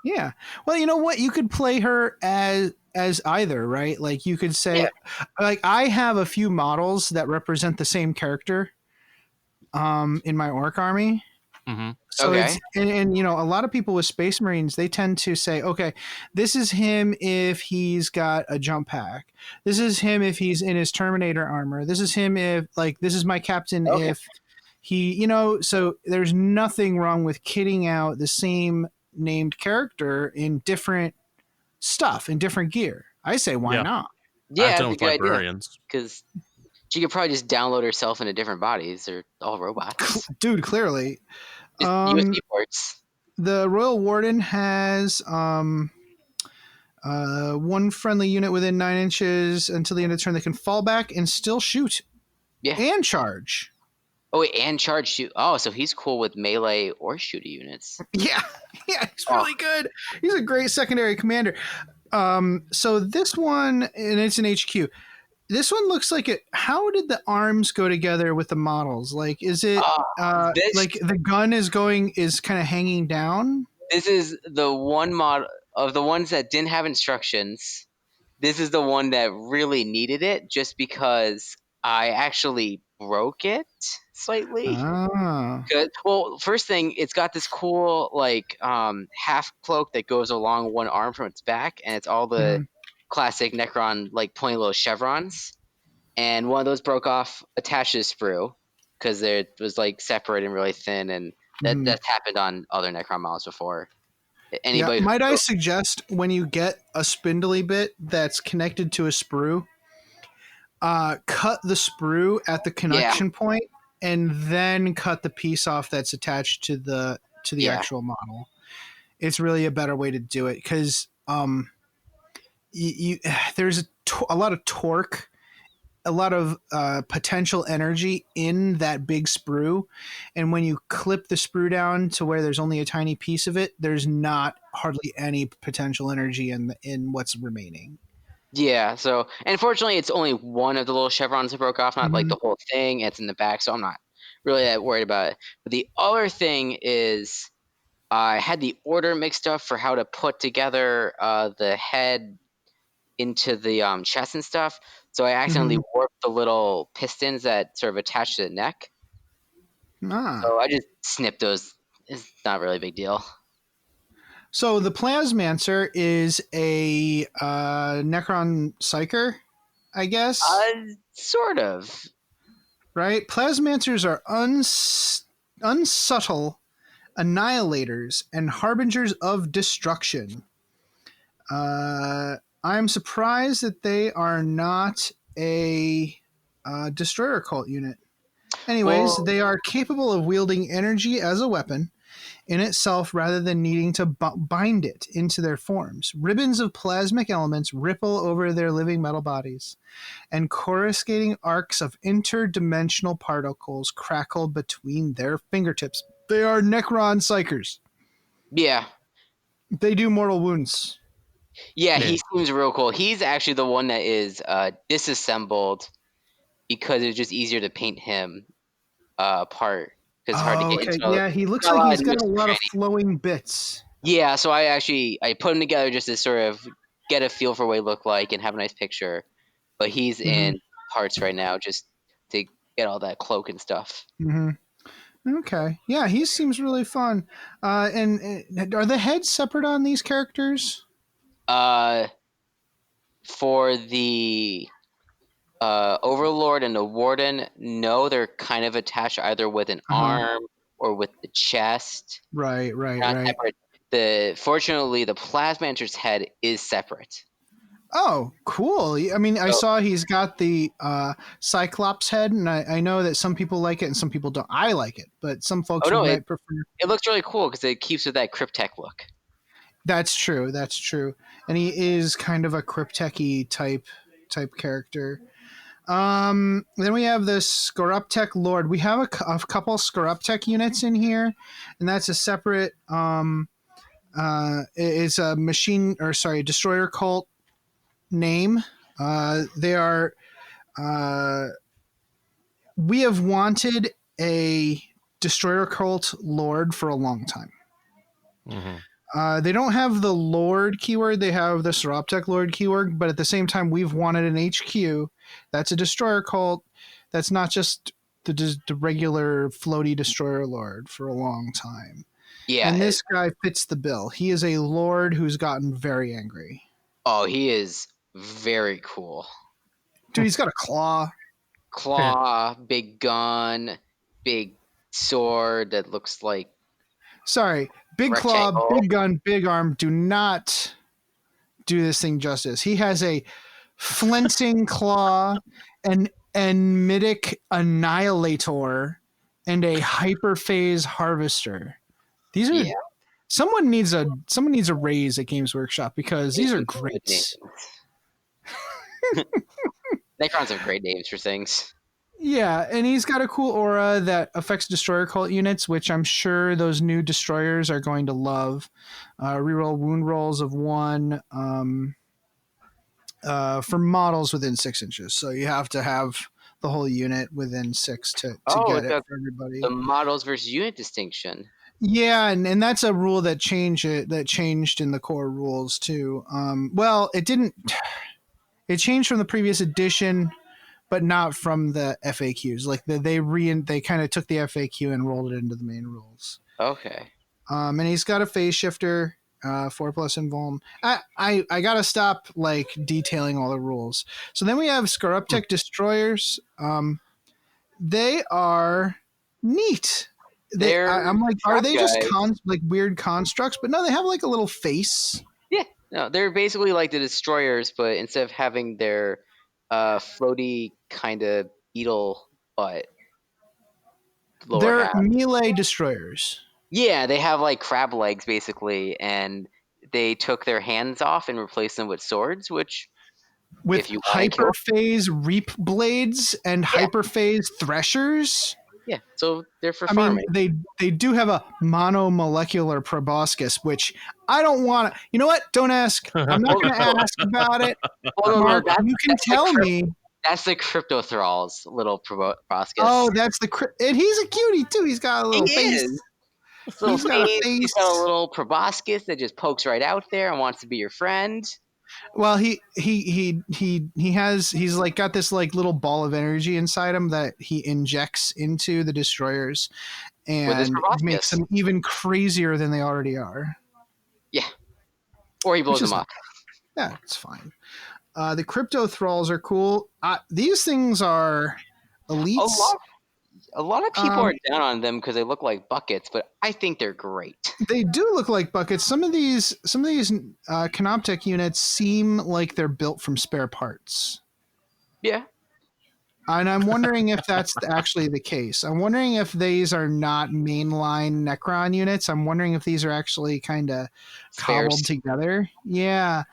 Yeah. Well, you know what? You could play her as either, right? Like you could say, like I have a few models that represent the same character in my orc army. Mm-hmm. So it's and you know, a lot of people with Space Marines, they tend to say, okay, this is him if he's got a jump pack. This is him if he's in his Terminator armor. This is him if like this is my captain if he, you know, so there's nothing wrong with kitting out the same named character in different stuff, in different gear. I say why not? Yeah, I've done with librarians. Because she could probably just download herself into different bodies. They're all robots. Dude, clearly. USB ports. The Royal Warden has one friendly unit within 9 inches until the end of the turn. They can fall back and still shoot. Yeah. And charge. Oh, wait, and charge shoot. Oh, so he's cool with melee or shooter units. Yeah, he's really good. He's a great secondary commander. So this one, and it's an HQ. This one looks like it. How did the arms go together with the models? Like, is it like the gun is kind of hanging down? This is the one model of the ones that didn't have instructions. This is the one that really needed it, just because I actually broke it slightly. Good. Well, first thing, it's got this cool like half cloak that goes along one arm from its back, and it's all the classic Necron like pointy little chevrons, and one of those broke off attached to the sprue because it was like separated and really thin, and that's happened on other Necron models before. Might I suggest when you get a spindly bit that's connected to a sprue, cut the sprue at the connection point and then cut the piece off that's attached to the actual model. It's really a better way to do it because there's a lot of torque, a lot of potential energy in that big sprue, and when you clip the sprue down to where there's only a tiny piece of it, there's not hardly any potential energy in what's remaining. Yeah, so unfortunately it's only one of the little chevrons that broke off, not like the whole thing. It's in the back, so I'm not really that worried about it. But the other thing is I had the order mixed up for how to put together the head into the chest and stuff, so I accidentally warped the little pistons that sort of attach to the neck. So I just snipped those It's not really a big deal. So the Plasmancer is a Necron Psyker, I guess. Sort of. Right? Plasmancers are unsubtle annihilators and harbingers of destruction. I'm surprised that they are not a destroyer cult unit. Anyways, they are capable of wielding energy as a weapon in itself rather than needing to bind it into their forms. Ribbons of plasmic elements ripple over their living metal bodies, and coruscating arcs of interdimensional particles crackle between their fingertips. They are Necron Psychers. Yeah. They do mortal wounds. Yeah, he seems real cool. He's actually the one that is disassembled because it's just easier to paint him apart. Because it's hard to get into. Yeah, he looks like he's got a lot of flowing bits. Yeah, so I put him together just to sort of get a feel for what he looked like and have a nice picture. But he's in parts right now just to get all that cloak and stuff. Mm-hmm. Okay. Yeah, he seems really fun. And are the heads separate on these characters? For the Overlord and the Warden, no, they're kind of attached either with an arm or with the chest. Right. Fortunately, the Plasmancer's head is separate. Oh, cool. I mean, I saw he's got the Cyclops head, and I know that some people like it and some people don't. I like it, but some folks might prefer. It looks really cool because it keeps with that Cryptek look. That's true. And he is kind of a Cryptek-y type character. Then we have this Skoruptek Lord. We have a couple Skoruptek units in here, and that's a separate. It's a destroyer cult name. They are. We have wanted a destroyer cult Lord for a long time. They don't have the Lord keyword. They have the Skoruptek Lord keyword, but at the same time, we've wanted an HQ that's a destroyer cult. That's not just the regular floaty destroyer Lord for a long time. Yeah, and this guy fits the bill. He is a Lord who's gotten very angry. Oh, he is very cool. Dude, he's got a claw. Big gun, big sword that looks like. Sorry, big rectangle. Claw, big gun, big arm. Do not do this thing justice. He has a flinching claw, an enmitic annihilator, and a hyperphase harvester. These are someone needs a raise at Games Workshop because these are great. Necrons have great names for things. Yeah, and he's got a cool aura that affects destroyer cult units, which I'm sure those new destroyers are going to love. Reroll wound rolls of 1 for models within 6 inches. So you have to have the whole unit within 6 to get it for everybody. The models versus unit distinction. Yeah, and that's a rule that changed in the core rules too. Well, it didn't. It changed from the previous edition, but not from the FAQs. Like they kind of took the FAQ and rolled it into the main rules. Okay. And he's got a phase shifter, 4+ invuln. I gotta stop like detailing all the rules. So then we have Skoruptek destroyers. They are neat. I'm like, are they just weird constructs? But no, they have like a little face. Yeah, no, they're basically like the destroyers, but instead of having their floaty kind of beetle butt, they're melee destroyers. Yeah, they have like crab legs basically, and they took their hands off and replaced them with swords, which with hyperphase reap blades and hyperphase threshers. Yeah, so they're for farming. I mean, they do have a monomolecular proboscis, which I don't want to. You know what? Don't ask. I'm not going to ask about it. Mark, you can tell me. That's the Crypto Thrall's little proboscis. Oh, that's and he's a cutie too. He's got a little face. He's got a little proboscis that just pokes right out there and wants to be your friend. Well, he's like got this like little ball of energy inside him that he injects into the destroyers, With his and makes proboscis. them even crazier than they already are. Yeah. Or he blows Which is them up. Yeah, it's fine. The crypto thralls are cool. These things are elites. A lot of people are down on them because they look like buckets, but I think they're great. They do look like buckets. Some of these Canoptek units seem like they're built from spare parts. Yeah. And I'm wondering if that's actually the case. I'm wondering if these are not mainline Necron units. I'm wondering if these are actually kind of cobbled together. Yeah.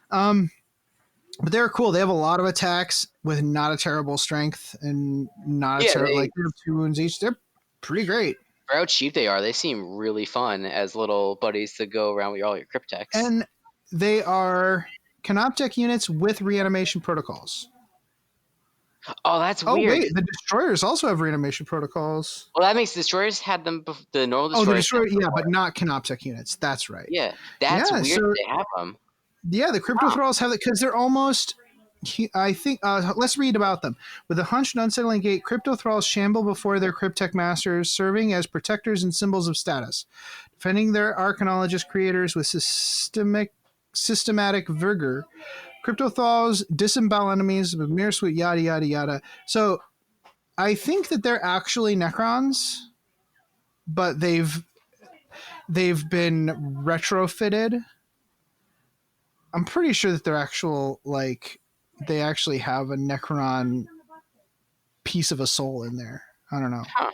But they're cool. They have a lot of attacks with not a terrible strength and not a terrible, like they have 2 wounds each. They're pretty great. For how cheap they are, they seem really fun as little buddies to go around with all your Cryptex. And they are Canoptek units with reanimation protocols. Oh, that's weird. Oh, wait. The destroyers also have reanimation protocols. Well, that makes destroyers had them. The normal destroyers. Oh, the destroyer, yeah, but not Canoptek units. That's right. Yeah, that's weird. So, they have them. Yeah, the crypto thralls have it because they're almost. I think. Let's read about them. With a hunched and unsettling gait, crypto thralls shamble before their cryptech masters, serving as protectors and symbols of status, defending their arcanologist creators with systematic vigor. Crypto thralls disembowel enemies with mere sweet yada yada yada. So, I think that they're actually Necrons, but they've been retrofitted. I'm pretty sure that they're actual, like, they actually have a Necron piece of a soul in there. I don't know. Huh.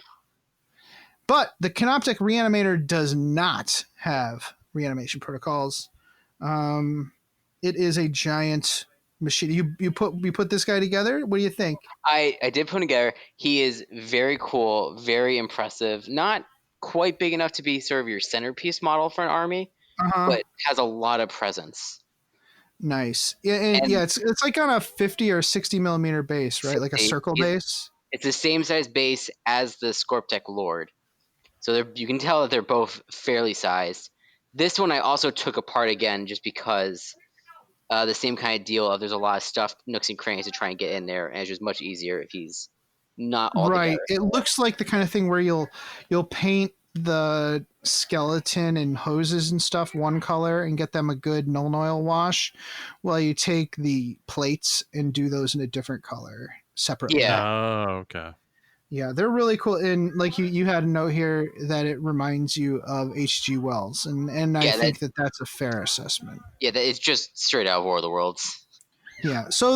But the Canoptek Reanimator does not have reanimation protocols. It is a giant machine. You put this guy together? What do you think? I did put him together. He is very cool, very impressive. Not quite big enough to be sort of your centerpiece model for an army, but has a lot of presence. Nice. Yeah, and it's like on a 50 or 60 millimeter base, right? Like a circle base. It's the same size base as the Scorptech Lord. So you can tell that they're both fairly sized. This one I also took apart again just because the same kind of deal of there's a lot of stuff, nooks and crannies to try and get in there, and it's just much easier if he's not all right. together. It looks like the kind of thing where you'll paint the skeleton and hoses and stuff one color and get them a good Nuln Oil wash, while you take the plates and do those in a different color separately. Yeah. Oh, okay. Yeah, they're really cool. And like you had a note here that it reminds you of H.G. Wells, and I think that's a fair assessment. Yeah, it's just straight out of War of the Worlds. Yeah. So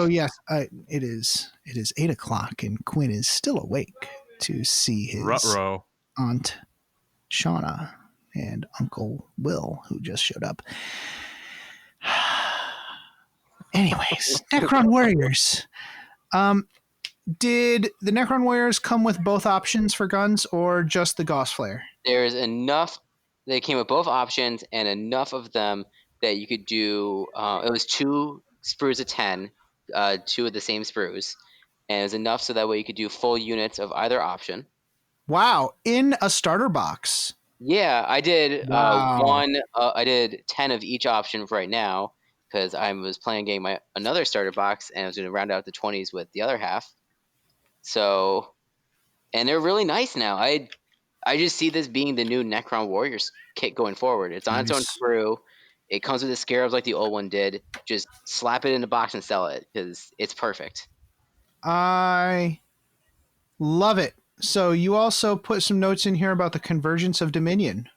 yes, it is 8:00 and Quinn is still awake to see his Ruh-roh. Aunt Shauna and Uncle Will, who just showed up. Anyways, Necron Warriors. Did the Necron Warriors come with both options for guns or just the Gauss Flare? There's enough. They came with both options and enough of them that you could do. It was 2 sprues of 10, 2 of the same sprues, and it was enough so that way you could do full units of either option. Wow, in a starter box. Yeah, I did one. I did 10 of each option right now because I was planning on getting another starter box, and I was going to round out the 20s with the other half. So, and they're really nice now. I just see this being the new Necron Warriors kit going forward. It's on its own sprue. It comes with the scarabs like the old one did. Just slap it in a box and sell it because it's perfect. I love it. So you also put some notes in here about the convergence of Dominion.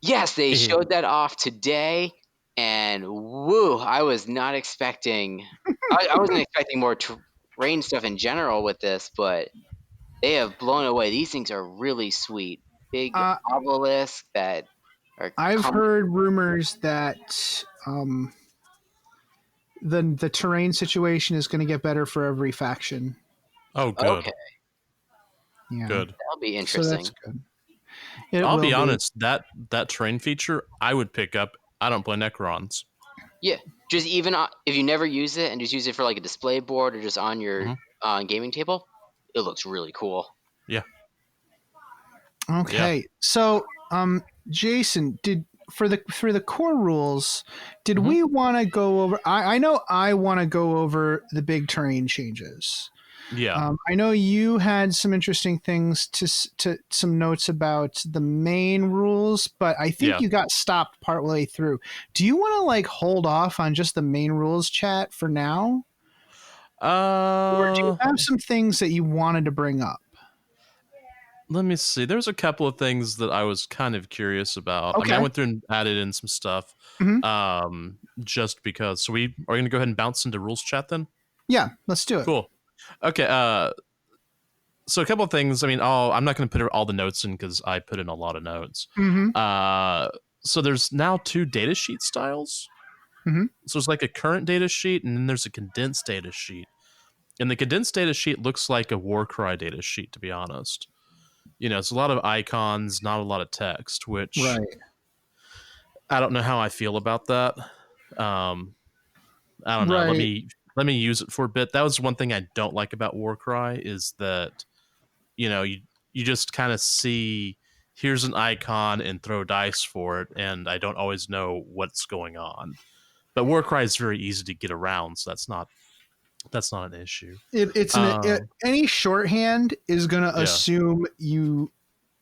Yes, they showed that off today, and woo! I was not expecting. I wasn't expecting more terrain stuff in general with this, but they have blown away. These things are really sweet. Big obelisks that are. I've heard rumors that the terrain situation is going to get better for every faction. Oh, good. Okay. Yeah. Good. That'll be interesting. So that's good. I'll be honest, that terrain feature I would pick up. I don't play Necrons. Yeah, just even if you never use it and just use it for like a display board or just on your gaming table, it looks really cool. Yeah. Okay, yeah. So Jason, for the core rules, did we want to go over? I know I want to go over the big terrain changes. Yeah. I know you had some interesting things to some notes about the main rules, but I think Yeah. you got stopped partway through. Do you want to like hold off on just the main rules chat for now? Or do you have some things that you wanted to bring up? Let me see. There's a couple of things that I was kind of curious about. I mean, I Okay. went through and added in some stuff, Mhm. just because. So we are going to go ahead and bounce into rules chat then. Yeah, let's do it. Cool. Okay. So a couple of things. I mean, I'm not going to put all the notes in because I put in a lot of notes. Mm-hmm. So there's now 2 data sheet styles. Mhm. So there's like a current data sheet, and then there's a condensed data sheet. And the condensed data sheet looks like a Warcry data sheet, to be honest. You know, it's a lot of icons, not a lot of text, which Right. I don't know how I feel about that. I don't know. Right. Let me use it for a bit. That was one thing I don't like about Warcry is that, you know, you just kind of see here's an icon and throw dice for it, and I don't always know what's going on. But Warcry is very easy to get around, so that's not an issue. Any shorthand is going to Yeah. assume you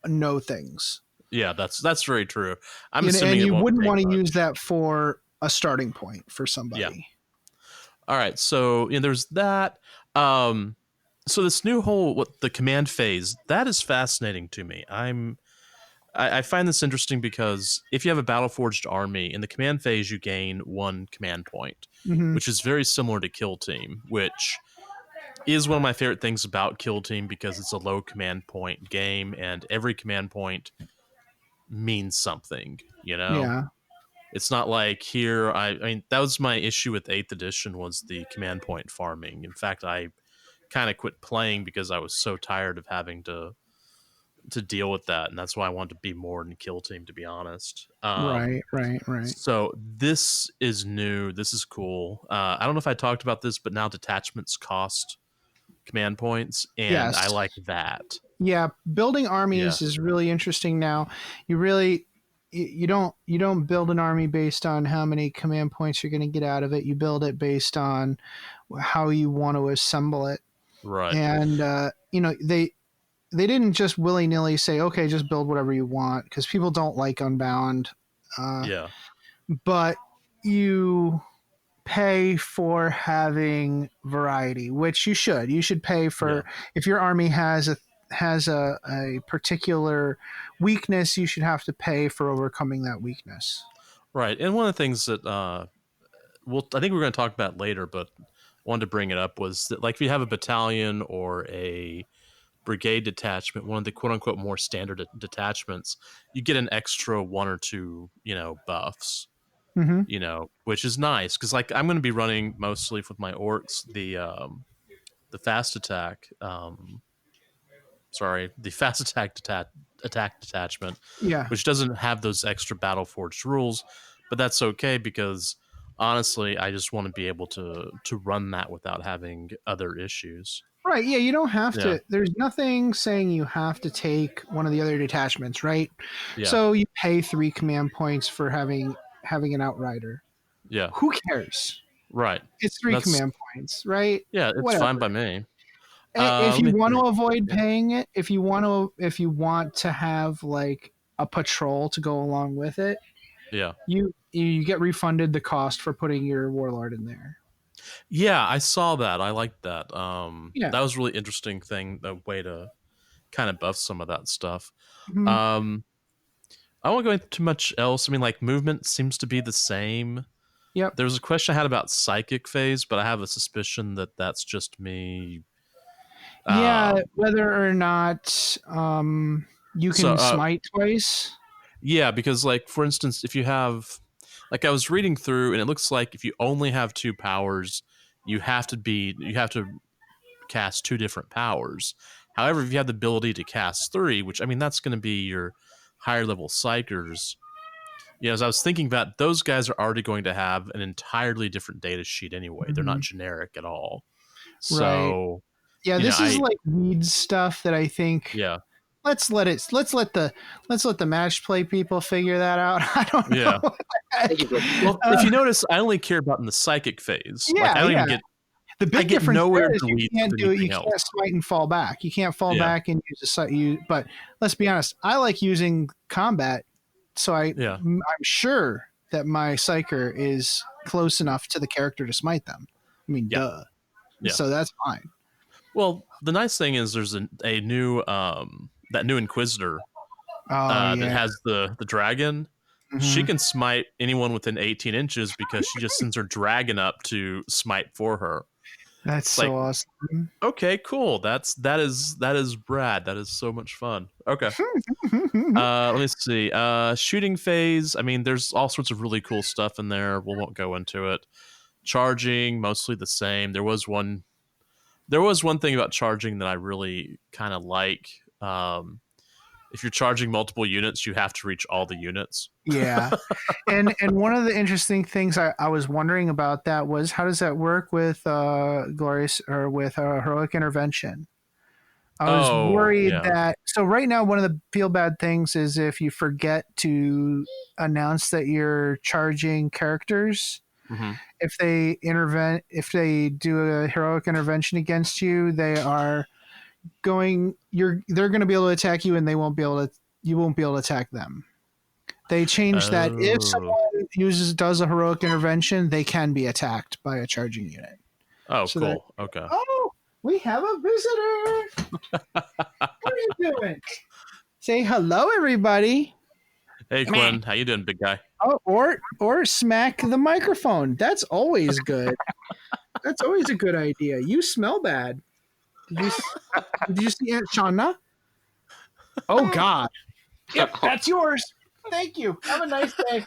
know things. Yeah, that's very true. I'm And assuming you it wouldn't want to much. use that for a starting point for somebody. Yeah. All right, so there's that. So this new whole the command phase, that is fascinating to me. I find this interesting because if you have a battle-forged army, in the command phase you gain 1 command point, Mhm. which is very similar to Kill Team, which is one of my favorite things about Kill Team because it's a low command point game, and every command point means something, you know? Yeah. It's not like here, I mean, that was my issue with 8th edition was the command point farming. In fact, I kind of quit playing because I was so tired of having to deal with that, and that's why I wanted to be more in Kill Team, to be honest. Right. So this is new. This is cool. I don't know if I talked about this, but now detachments cost command points, and Yes. I like that. Yeah, building armies is really interesting now. You don't build an army based on how many command points you're going to get out of it. You build it based on how you want to assemble it. Right. And they didn't just willy-nilly say, okay, just build whatever you want, because people don't like Unbound. Yeah. But you pay for having variety, which you should. You should pay for if your army has a particular weakness, you should have to pay for overcoming that weakness. Right. And one of the things that I think we're going to talk about later, but wanted to bring it up was that, like, if you have a battalion or a brigade detachment, one of the quote unquote more standard detachments, you get an extra 1 or 2, buffs, which is nice. Cause like I'm going to be running mostly with my orcs, the fast attack, the fast attack detachment, which doesn't have those extra battle forged rules, but that's okay because honestly, I just want to be able to run that without having other issues. Right, yeah, you don't have to. There's nothing saying you have to take one of the other detachments, right? Yeah. So you pay 3 command points for having an outrider. Yeah. Who cares? Right. It's 3 command points, right? Yeah, it's fine by me. If you want to avoid paying it, if you want to have like a patrol to go along with it, you get refunded the cost for putting your warlord in there. Yeah, I saw that. I liked that. That was a really interesting thing, the way to kind of buff some of that stuff. Mm-hmm. I won't go into too much else. I mean, like, movement seems to be the same. Yep. There was a question I had about psychic phase, but I have a suspicion that that's just me. Whether or not you can smite twice. Yeah, because, like, for instance, if you have, like, I was reading through, and it looks like if you only have 2 powers, you have to cast 2 different powers. However, if you have the ability to cast 3, which, I mean, that's going to be your higher level psychers. As I was thinking about, those guys are already going to have an entirely different data sheet anyway. They're not generic at all. So, yeah, this is like weed stuff that I think. Yeah. Let's let the match play people figure that out. I don't know. Well, if you notice, I only care about in the psychic phase. Yeah, like, I don't even get The big get difference nowhere there is to you read can't do it. You anything else. can't smite and fall back. You can't fall Yeah. back and use a site. But let's be honest. I like using combat, so I'm sure that my psyker is close enough to the character to smite them. I mean, duh. Yeah. So that's fine. Well, the nice thing is there's a new that new Inquisitor that has the dragon. She can smite anyone within 18 inches because she just sends her dragon up to smite for her. That's so awesome. Okay, cool. That is rad. That is so much fun. Okay. Let me see. Shooting phase. I mean, there's all sorts of really cool stuff in there. We won't go into it. Charging, mostly the same. There was one thing about charging that I really kind of like. If you're charging multiple units, you have to reach all the units. Yeah. and one of the interesting things I was wondering about that was, how does that work with glorious or with heroic intervention? I was worried that, so right now one of the feel bad things is if you forget to announce that you're charging characters, if they do a heroic intervention against you, they're going to be able to attack you, and you won't be able to attack them. They changed that if someone does a heroic intervention, they can be attacked by a charging unit. Oh, so cool. Okay. Oh, we have a visitor. What are you doing? Say hello, everybody. Hey, Quinn. How you doing, big guy? Oh, or smack the microphone. That's always good. That's always a good idea. You smell bad. Did you see Aunt Shauna? Oh, God. Yep, that's yours. Thank you. Have a nice day.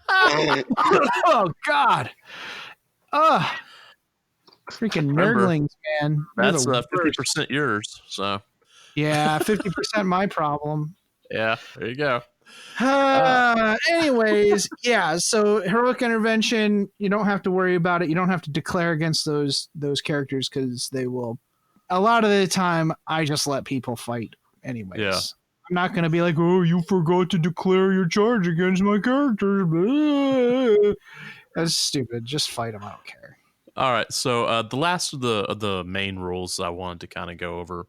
Oh, God. Freaking nerdlings, man. That's 50% yours. So yeah, 50% my problem. Yeah, there you go. Anyways, yeah. So heroic intervention, you don't have to worry about it. You don't have to declare against those characters because they will. A lot of the time, I just let people fight anyways. Yeah. I'm not going to be like, oh, you forgot to declare your charge against my character. That's stupid. Just fight them. I don't care. All right. So the last of the main rules I wanted to kind of go over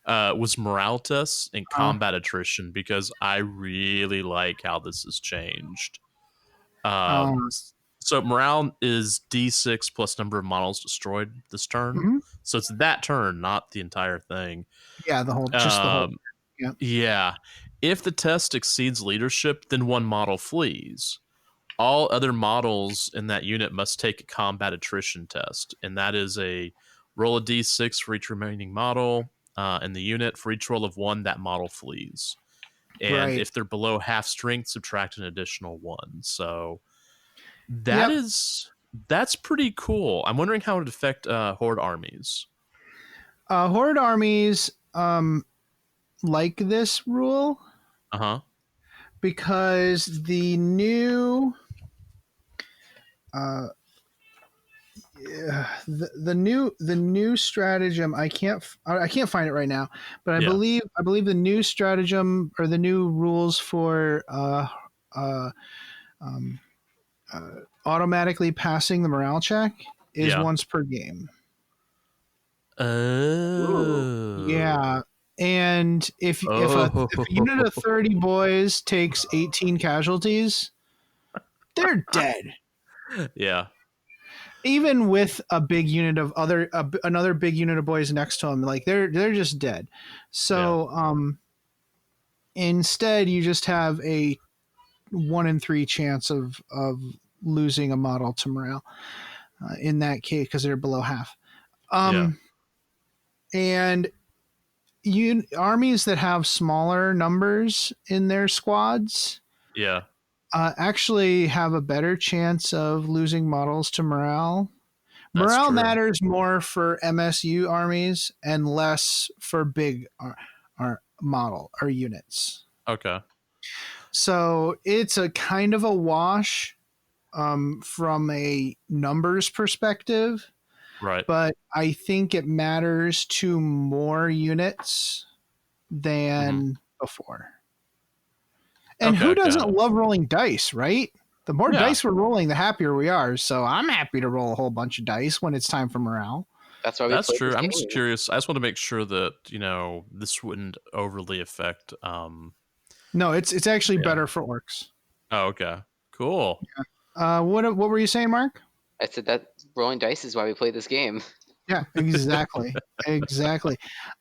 was morale tests and combat attrition, because I really like how this has changed. So morale is D6 plus number of models destroyed this turn. Mm-hmm. So it's that turn, not the entire thing. Yeah, the whole. Yeah. Yeah. If the test exceeds leadership, then one model flees. All other models in that unit must take a combat attrition test, and that is a roll a D6 for each remaining model in the unit. For each roll of 1, that model flees. And if they're below half strength, subtract an additional 1. So that's pretty cool. I'm wondering how it would affect Horde armies. Horde armies like this rule. Because the new the new stratagem, I can't find it right now, but I believe the new stratagem or the new rules for automatically passing the morale check is once per game. Oh. Yeah. And if a unit of 30 boys takes 18 casualties, they're dead. Yeah. Even with a big unit of another big unit of boys next to them, like they're just dead. So instead, you just have a 1 in 3 chance of losing a model to morale in that case, because they're below half. And armies that have smaller numbers in their squads actually have a better chance of losing models to morale. Morale matters more for MSU armies and less for big model or units. Okay. So it's a kind of a wash from a numbers perspective. Right. But I think it matters to more units than before. And who doesn't love rolling dice, right? The more Yeah. dice we're rolling, the happier we are. So I'm happy to roll a whole bunch of dice when it's time for morale. That's why we That's played true. this I'm game. just curious. I just want to make sure that this wouldn't overly affect. No, it's actually Yeah. better for orcs. Oh, okay, cool. What were you saying, Mark? I said that rolling dice is why we play this game. Yeah, exactly. Exactly.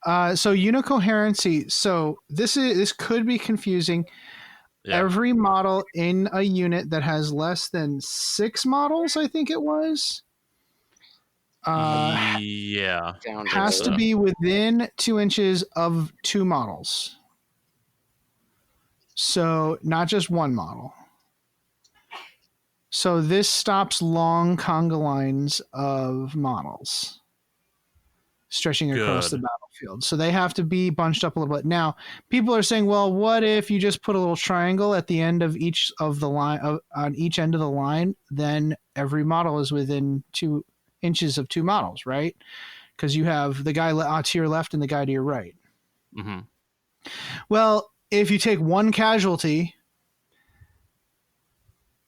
So unicoherency. So this could be confusing. Yeah. Every model in a unit that has less than 6 models, I think it was, Yeah. has to be within 2 inches of 2 models. So not just one model. So this stops long conga lines of models stretching across the Good. battlefield. So they have to be bunched up a little bit. Now, people are saying, well, what if you just put a little triangle at the end of each of the line, on each end of the line? Then every model is within 2 inches of 2 models, right? Because you have the guy to your left and the guy to your right. Mm-hmm. Well, if you take one casualty,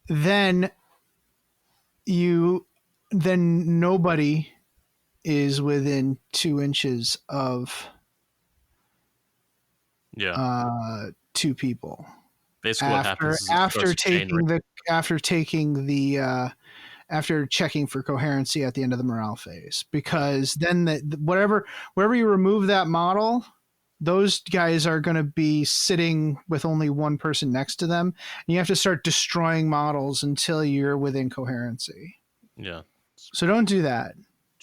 then nobody is within 2 inches of 2 people. Basically, what happens is after checking for coherency at the end of the morale phase, because then wherever you remove that model, those guys are going to be sitting with only one person next to them, and you have to start destroying models until you're within coherency. Yeah. So don't do that.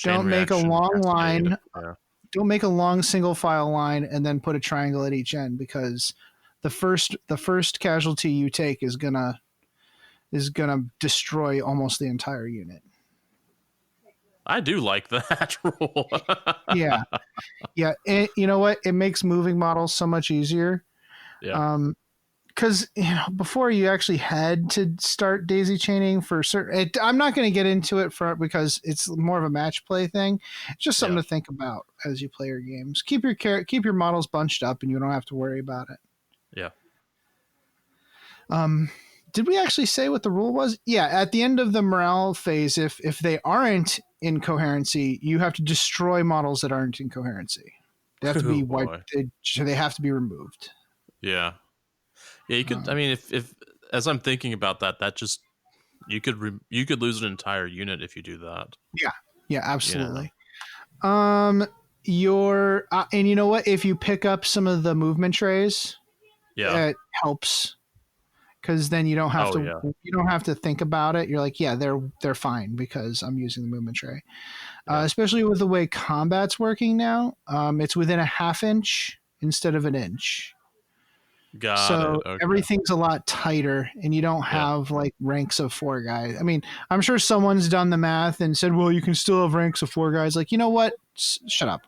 Don't make a long line. Yeah. Don't make a long single file line and then put a triangle at each end, because the first casualty you take is gonna destroy almost the entire unit. I do like that rule. Yeah. And you know what? It makes moving models so much easier. Yeah. Because before you actually had to start daisy chaining for certain. I'm not going to get into it because it's more of a match play thing. It's just something to think about as you play your games. Keep your models bunched up, and you don't have to worry about it. Yeah. Did we actually say what the rule was? Yeah, at the end of the morale phase, if they aren't in coherency, you have to destroy models that aren't in coherency. They have to be wiped. They have to be removed. Yeah. Yeah, you could. I mean, if as I'm thinking about that just you could lose an entire unit if you do that. Yeah, absolutely. And you know what? If you pick up some of the movement trays, it helps, because then you don't have to think about it. You're like, yeah, they're fine because I'm using the movement tray. Especially with the way combat's working now, it's within a ½ inch instead of an inch. So everything's a lot tighter, and you don't have like ranks of 4 guys. I mean, I'm sure someone's done the math and said, well, you can still have ranks of 4 guys. Like, you know what? Shut up.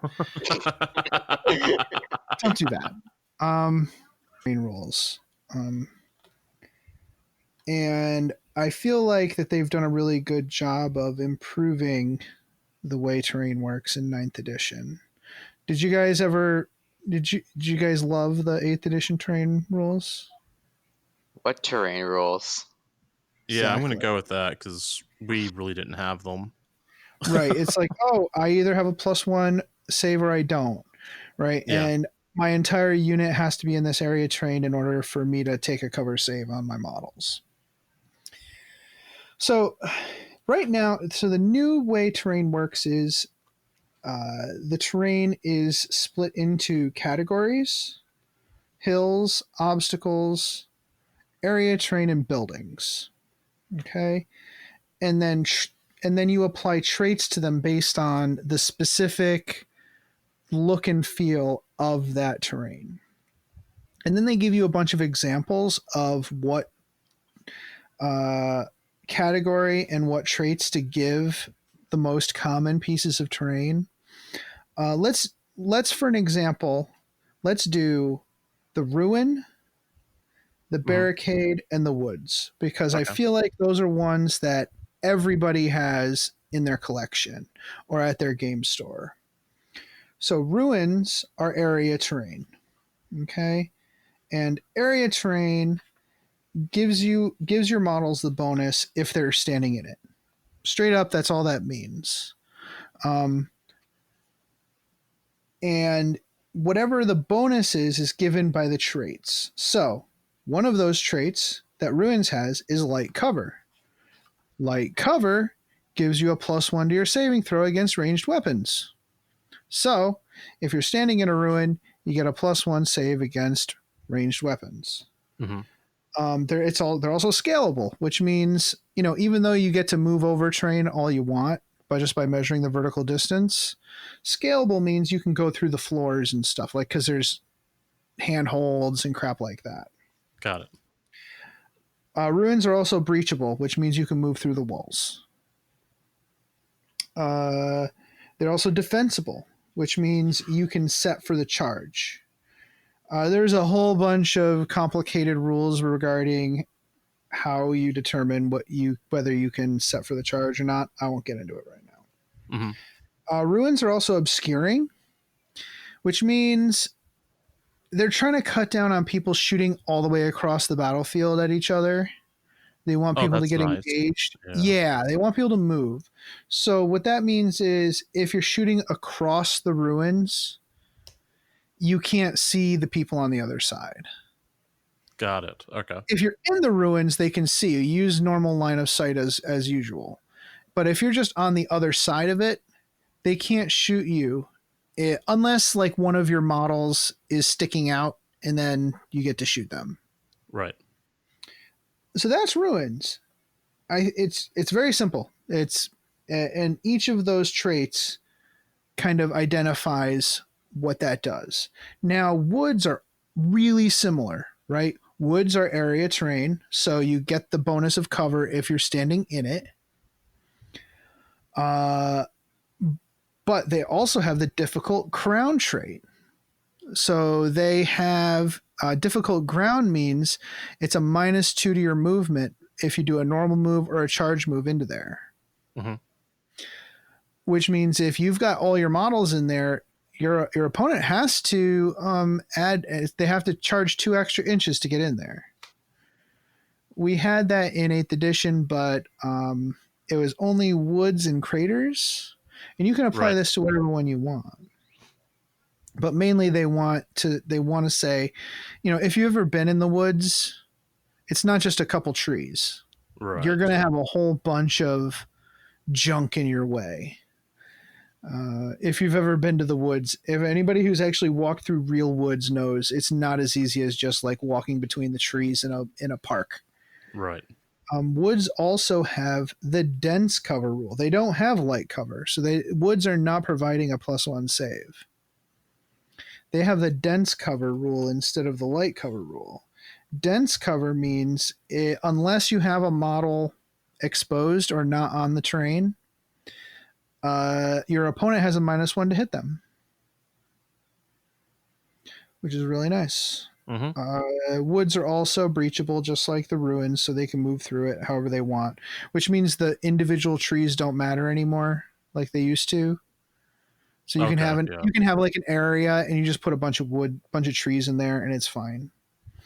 Don't do that. Main rules. And I feel like that they've done a really good job of improving the way terrain works in 9th edition. Did you guys love the 8th edition terrain rules? What terrain rules? Yeah, exactly. I'm going to go with that because we really didn't have them. Right. It's like, oh, I either have a +1 save or I don't. Right. Yeah. And my entire unit has to be in this area terrain in order for me to take a cover save on my models. So right now, the new way terrain works is the terrain is split into categories: hills, obstacles, area terrain, and buildings. Okay. And then you apply traits to them based on the specific look and feel of that terrain. And then they give you a bunch of examples of what category and what traits to give the most common pieces of terrain. Let's for an example, let's do the ruin, the barricade, and the woods, because I feel like those are ones that everybody has in their collection or at their game store. So ruins are area terrain. Okay. And area terrain gives your models the bonus if they're standing in it. Straight up, that's all that means. And whatever the bonus is given by the traits. So one of those traits that Ruins has is light cover. Light cover gives you a +1 to your saving throw against ranged weapons. So if you're standing in a ruin, you get a +1 save against ranged weapons. Mm-hmm. They're also scalable, which means, even though you get to move over train all you want by measuring the vertical distance, scalable means you can go through the floors and stuff, like, because there's handholds and crap like that. Got it. Ruins are also breachable, which means you can move through the walls. They're also defensible, which means you can set for the charge. There's a whole bunch of complicated rules regarding how you determine whether you can set for the charge or not. I won't get into it right now. Mm-hmm. Ruins are also obscuring, which means they're trying to cut down on people shooting all the way across the battlefield at each other. They want people to get engaged. Yeah, they want people to move. So what that means is if you're shooting across the ruins, you can't see the people on the other side. Got it. Okay. If you're in the ruins, they can see you. Use normal line of sight as usual. But if you're just on the other side of it, they can't shoot you unless like one of your models is sticking out, and then you get to shoot them. Right. So that's ruins. It's very simple. And each of those traits kind of identifies what that does. Now, woods are really similar, right? Woods are area terrain, so you get the bonus of cover if you're standing in it. But they also have the difficult ground trait. So they have difficult ground means it's a -2 to your movement if you do a normal move or a charge move into there. Mm-hmm. Which means if you've got all your models in there, your opponent has to they have to charge 2 extra inches to get in there. We had that in 8th edition, but it was only woods and craters, and you can apply this to whatever one you want. But mainly they want to say, if you've ever been in the woods, it's not just a couple trees. Right. You're going to have a whole bunch of junk in your way. If you've ever been to the woods, if anybody who's actually walked through real woods knows it's not as easy as just like walking between the trees in a park. Right. Woods also have the dense cover rule. They don't have light cover, so woods are not providing a +1 save. They have the dense cover rule instead of the light cover rule. Dense cover means unless you have a model exposed or not on the terrain, your opponent has a -1 to hit them, which is really nice. Mm-hmm. Woods are also breachable, just like the ruins, so they can move through it however they want, which means the individual trees don't matter anymore like they used to. So you can have like an area, and you just put a bunch of trees in there, and it's fine.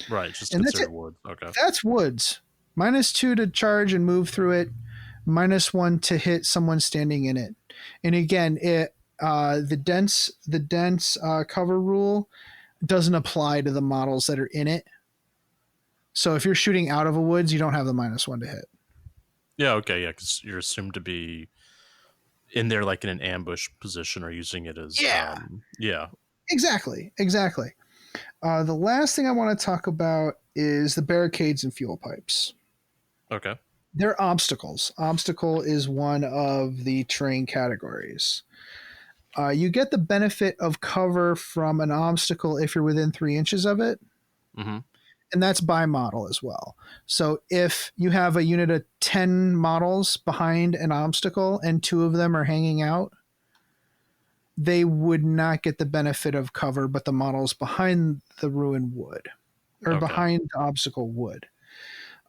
Right, just and consider wood. Okay. That's woods. -2 to charge and move through it, -1 to hit someone standing in it. And again, the dense cover rule doesn't apply to the models that are in it. So if you're shooting out of a woods, you don't have the -1 to hit. Yeah, okay, yeah, because you're assumed to be in there like in an ambush position or using it as... Yeah. Exactly. The last thing I want to talk about is the barricades and fuel pipes. Okay. They're obstacles. Obstacle is one of the terrain categories. You get the benefit of cover from an obstacle if you're within 3 inches of it. Mm-hmm. And that's by model as well. So if you have a unit of 10 models behind an obstacle and 2 of them are hanging out, they would not get the benefit of cover, but the models behind the ruin would, or behind the obstacle would.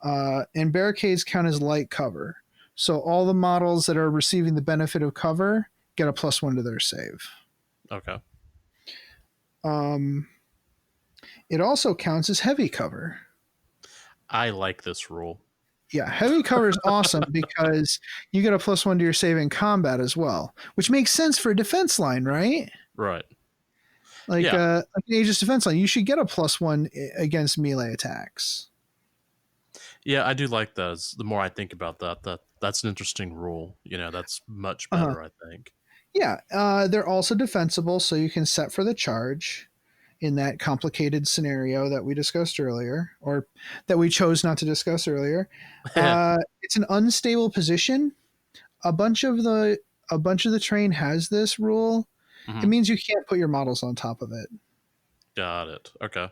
And barricades count as light cover. So all the models that are receiving the benefit of cover get a +1 to their save. Okay. It also counts as heavy cover. I like this rule. Yeah, heavy cover is awesome because you get a +1 to your save in combat as well, which makes sense for a defense line, right? Right. Like, Yeah. like an Aegis defense line, you should get a +1 against melee attacks. Yeah, I do like those. The more I think about that's an interesting rule. That's much better, I think. Yeah, they're also defensible, so you can set for the charge in that complicated scenario that we discussed earlier, or that we chose not to discuss earlier. It's an unstable position. A bunch of the terrain has this rule. It means you can't put your models on top of it. Got it. Okay.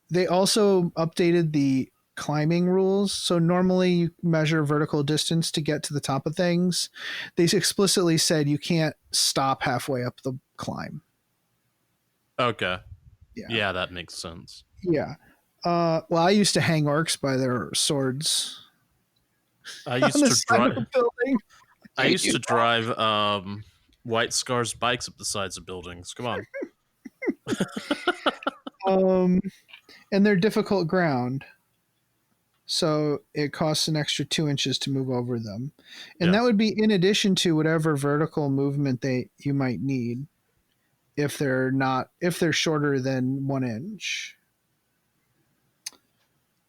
They also updated the climbing rules. So normally you measure vertical distance to get to the top of things. They explicitly said you can't stop halfway up the climb. Okay. Yeah, that makes sense. Yeah. Well, I used to hang orcs by their swords. I used to drive. I used to drive White Scar's bikes up the sides of buildings. Come on. And they're difficult ground, so it costs an extra 2 inches to move over them, and that would be in addition to whatever vertical movement you might need if they're shorter than 1 inch.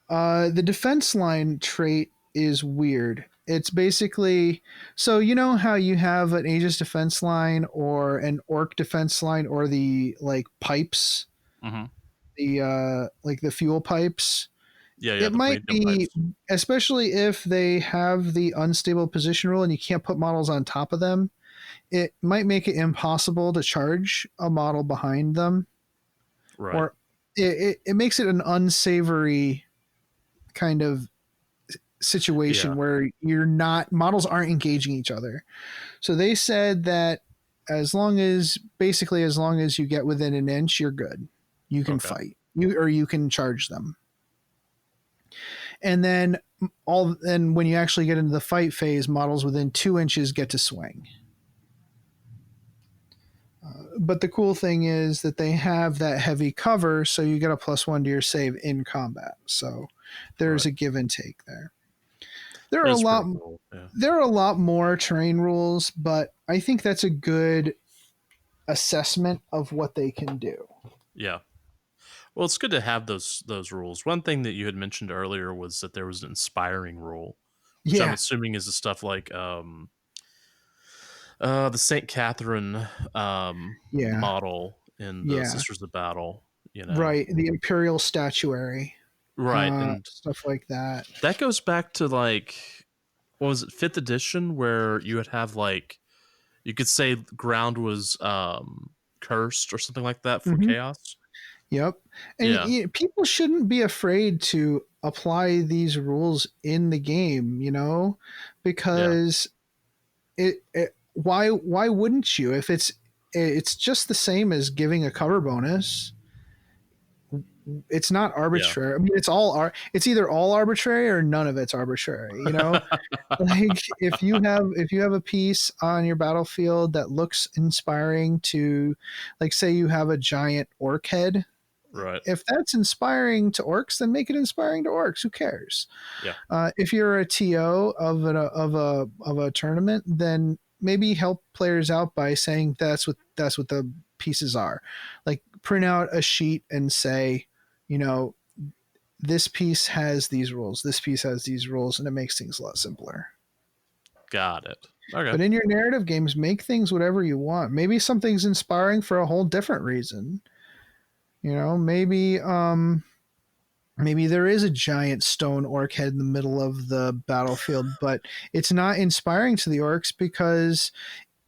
The defense line trait is weird. It's basically, so you know how you have an Aegis defense line or an orc defense line or the pipes, the the fuel pipes. It might be, especially if they have the unstable position rule and you can't put models on top of them, it might make it impossible to charge a model behind them. Right. Or it makes it an unsavory kind of situation where models aren't engaging each other. So they said that as long as you get within an inch, you're good. You can fight. You can charge them. And then when you actually get into the fight phase, models within 2 inches get to swing. But the cool thing is that they have that heavy cover, so you get a +1 to your save in combat. So there's a give and take there. There are a lot more terrain rules, but I think that's a good assessment of what they can do. Yeah. Well, it's good to have those rules. One thing that you had mentioned earlier was that there was an inspiring rule, which I'm assuming is the stuff like the St. Catherine model in the Sisters of Battle. Right, the Imperial Statuary. Right, and stuff like that. That goes back to what was it, 5th edition, where you would have you could say ground was cursed or something like that for chaos. Yep. And people shouldn't be afraid to apply these rules in the game, because why wouldn't you? If it's just the same as giving a cover bonus. It's not arbitrary. I mean, it's either all arbitrary or none of it's arbitrary. If you have a piece on your battlefield that looks inspiring to, say you have a giant orc head. Right. If that's inspiring to orcs, then make it inspiring to orcs. Who cares? Yeah. If you're a TO of a tournament, then maybe help players out by saying that's what the pieces are. Print out a sheet and say, this piece has these rules, this piece has these rules, and it makes things a lot simpler. Got it. Okay. But in your narrative games, make things whatever you want. Maybe something's inspiring for a whole different reason. Maybe there is a giant stone orc head in the middle of the battlefield, but it's not inspiring to the orcs because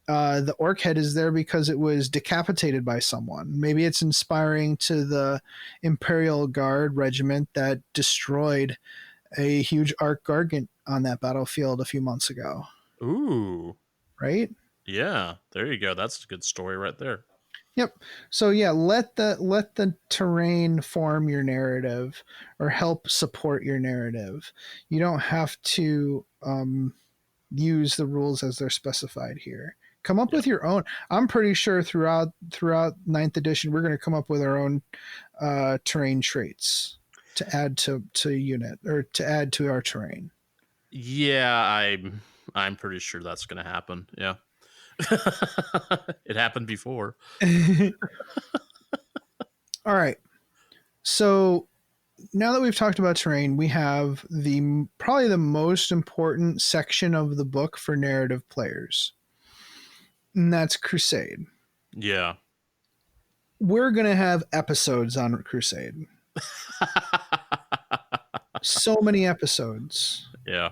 the orc head is there because it was decapitated by someone. Maybe it's inspiring to the Imperial Guard regiment that destroyed a huge Arc Gargant on that battlefield a few months ago. Ooh. Right? Yeah, there you go. That's a good story right there. Yep. So let the terrain form your narrative or help support your narrative. You don't have to use the rules as they're specified here. Come up with your own. I'm pretty sure throughout 9th edition, we're going to come up with our own terrain traits. to add to unit or to add to our terrain. Yeah, I'm pretty sure that's going to happen. Yeah. It happened before. All right. So now that we've talked about terrain, we have probably the most important section of the book for narrative players, and that's Crusade. Yeah. We're going to have episodes on Crusade. So many episodes. Yeah.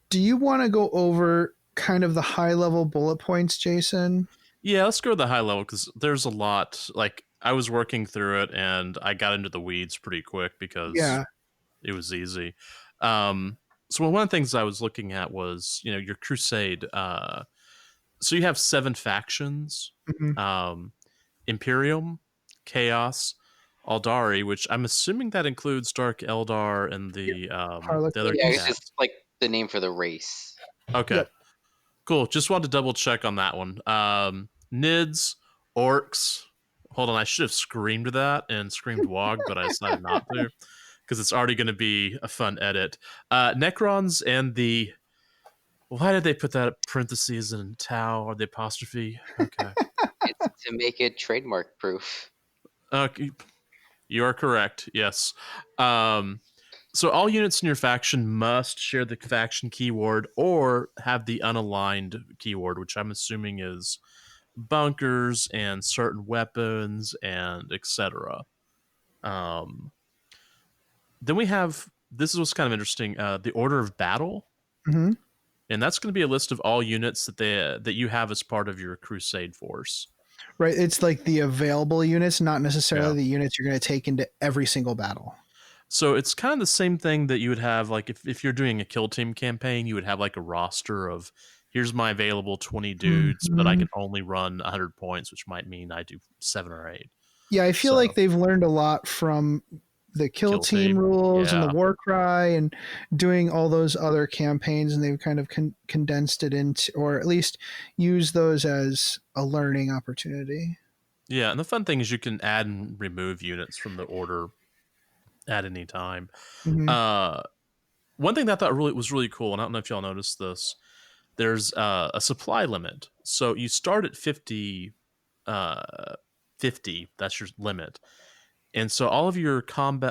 Do you want to go over kind of the high level bullet points, Jason? Yeah, let's go to the high level because there's a lot. Like, I was working through it and I got into the weeds pretty quick because it was easy. So one of the things I was looking at was, your Crusade. So you have 7 factions. Mm-hmm. Imperium, Chaos, Aldari, which I'm assuming that includes Dark Eldar and the other. Yeah, it's just like the name for the race. Okay, Yep. Cool. Just wanted to double check on that one. Nids, Orcs. Hold on, I should have screamed that and screamed Wog, but I decided not to because it's already going to be a fun edit. Necrons and the. Why did they put that parentheses in Tau or the apostrophe? Okay. It's to make it trademark proof. Okay. You are correct. Yes. So all units in your faction must share the faction keyword or have the unaligned keyword, which I'm assuming is bunkers and certain weapons and etc. Then we have, this is what's kind of interesting, the order of battle. Mm-hmm. And that's going to be a list of all units that you have as part of your Crusade force. Right. It's like the available units, not necessarily the units you're going to take into every single battle. So it's kind of the same thing that you would have, like if you're doing a kill team campaign, you would have like a roster of, here's my available 20 dudes, but I can only run 100 points, which might mean I do 7 or 8. Yeah, I feel like they've learned a lot from the kill team rules and the war cry and doing all those other campaigns, and they've kind of condensed it into, or at least use those as a learning opportunity. Yeah, and the fun thing is you can add and remove units from the order at any time. Mm-hmm. One thing that I thought was really cool, and I don't know if y'all noticed this, there's a supply limit. So you start at 50, that's your limit. And so all of your combined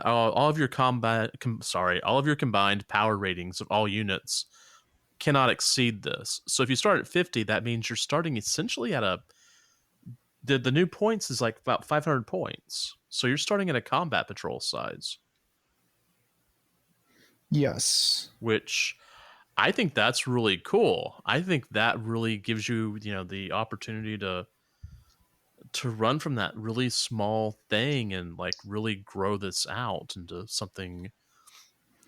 power ratings of all units cannot exceed this. So if you start at 50, that means you're starting essentially at the new points is like about 500 points. So you're starting at a combat patrol size. Yes. Which I think that's really cool. I think that really gives you, the opportunity to run from that really small thing and like really grow this out into something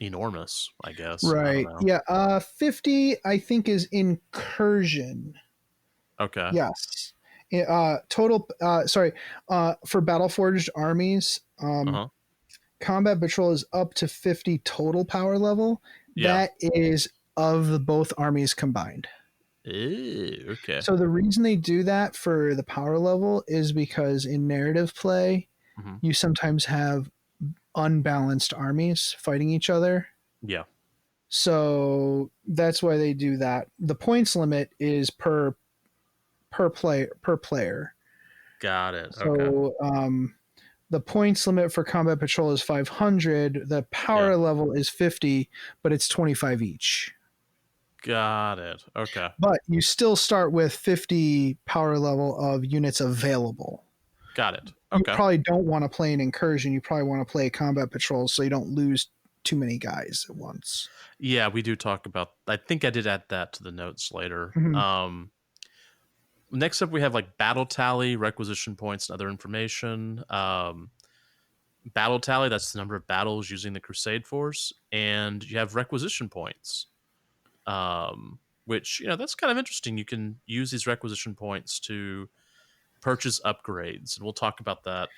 enormous, I guess. Right. Yeah. 50, I think, is incursion. Okay. Yes. Total. For Battleforged armies, combat patrol is up to 50 total power level. Yeah. That is of both armies combined. Ew, okay. So the reason they do that for the power level is because in narrative play, you sometimes have unbalanced armies fighting each other. Yeah. So that's why they do that. The points limit is per player. Got it. So, okay. The points limit for combat patrol is 500. The power level is 50, but it's 25 each. Got it. Okay. But you still start with 50 power level of units available. Got it. Okay. You probably don't want to play an incursion. You probably want to play combat patrol so you don't lose too many guys at once. Yeah, we do talk about, I think I did add that to the notes later. Next up, we have like battle tally, requisition points, and other information. Battle tally, that's the number of battles using the Crusade force. And you have requisition points. Which, that's kind of interesting. You can use these requisition points to purchase upgrades, and we'll talk about that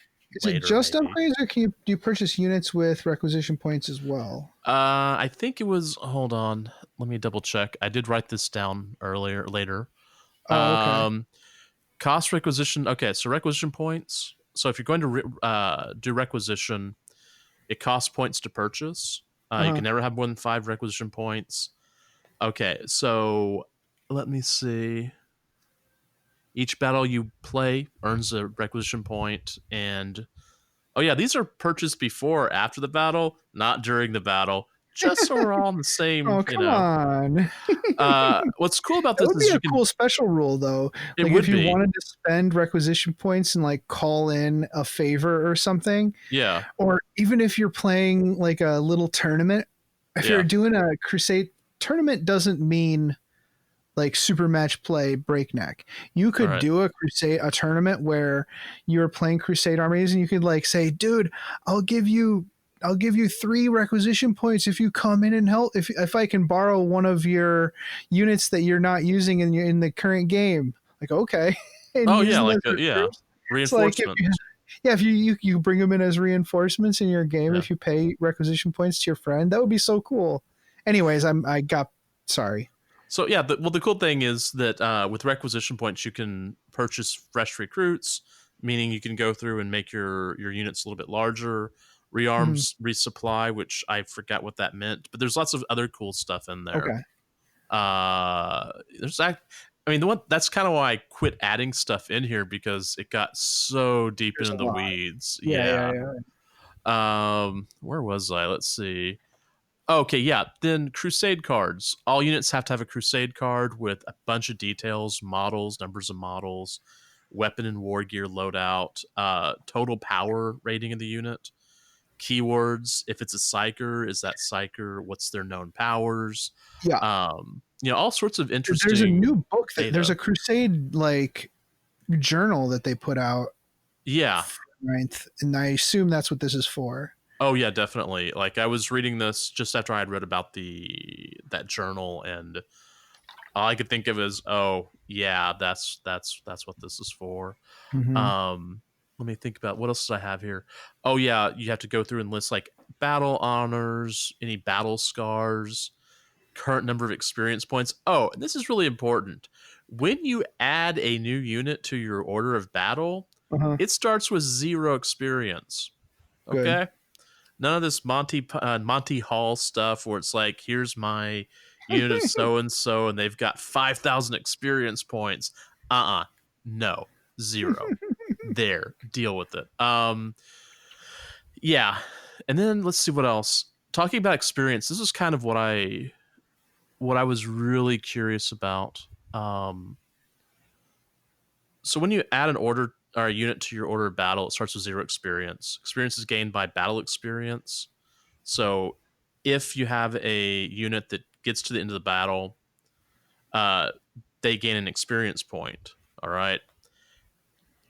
later. Is it just upgrades, or do you purchase units with requisition points as well? I think it was, hold on, let me double check. I did write this down later. Oh, okay. Cost requisition. Okay, so requisition points. So if you're going to do requisition, It costs points to purchase. You can never have more than 5 requisition points. Okay, so let me see. Each battle you play earns a requisition point, and oh yeah, these are purchased before or after the battle, not during the battle. Just so we're all on the same, Oh, come on. What's cool about That this would is be a cool special rule, though. It like would if you be. wanted to spend requisition points and like call in a favor or something, Yeah. or even if you're playing like a little tournament, if you're doing a Crusade tournament, doesn't mean like super match play breakneck. You could do a tournament where you're playing Crusade armies, and you could like say, dude, I'll give you 3 requisition points if you come in and help. If I can borrow one of your units that you're not using in the current game, like okay. And reinforcements. If you bring them in as reinforcements in your game, if you pay requisition points to your friend, that would be so cool. Anyways, sorry. So yeah, the cool thing is that with requisition points, you can purchase fresh recruits, meaning you can go through and make your units a little bit larger, rearms, resupply, which I forgot what that meant, but there's lots of other cool stuff in there. Okay. That's kind of why I quit adding stuff in here, because it got so deep into the weeds. Yeah. Where was I? Let's see. Okay, yeah. Then Crusade cards. All units have to have a Crusade card with a bunch of details, models, numbers of models, weapon and war gear loadout, total power rating of the unit, keywords. If it's a psyker, is that psyker? What's their known powers? Yeah. All sorts of interesting. There's a new book there's a Crusade like journal that they put out. Yeah. Right. And I assume that's what this is for. Oh yeah, definitely. Like I was reading this just after I had read about that journal, and all I could think of is, oh yeah, that's what this is for. Let me think about what else did I have here. Oh yeah, you have to go through and list like battle honors, any battle scars, current number of experience points. Oh, and this is really important. When you add a new unit to your order of battle, it starts with 0 experience. Okay. Good. None of this Monty Hall stuff where it's like, here's my unit of so and so, and they've got 5,000 experience points. No, 0. There, deal with it. Yeah, and then let's see what else. Talking about experience, this is kind of what I was really curious about. So when you add an order or a unit to your order of battle, it starts with 0 experience. Experience is gained by battle experience. So if you have a unit that gets to the end of the battle, they gain an experience point. All right.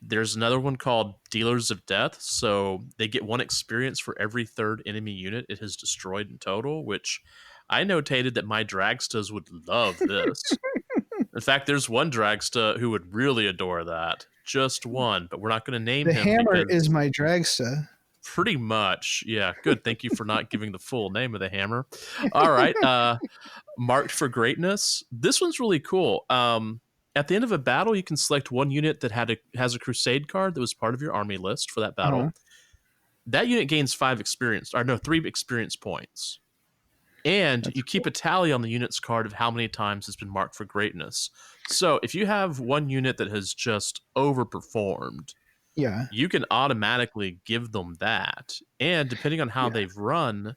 There's another one called Dealers of Death. So they get 1 experience for every 3rd enemy unit it has destroyed in total, which I notated that my Dragstas would love this. In fact, there's one Dragsta who would really adore that. Just one, but we're not going to name him. The hammer is my Dragsta. Pretty much. Yeah, good. Thank you for not giving the full name of the hammer. All right. Marked for Greatness. This one's really cool. At the end of a battle, you can select one unit that has a Crusade card that was part of your army list for that battle. That unit gains 3 experience points. And you keep a tally on the unit's card of how many times it's been marked for greatness. So if you have one unit that has just overperformed, you can automatically give them that. And depending on how they've run,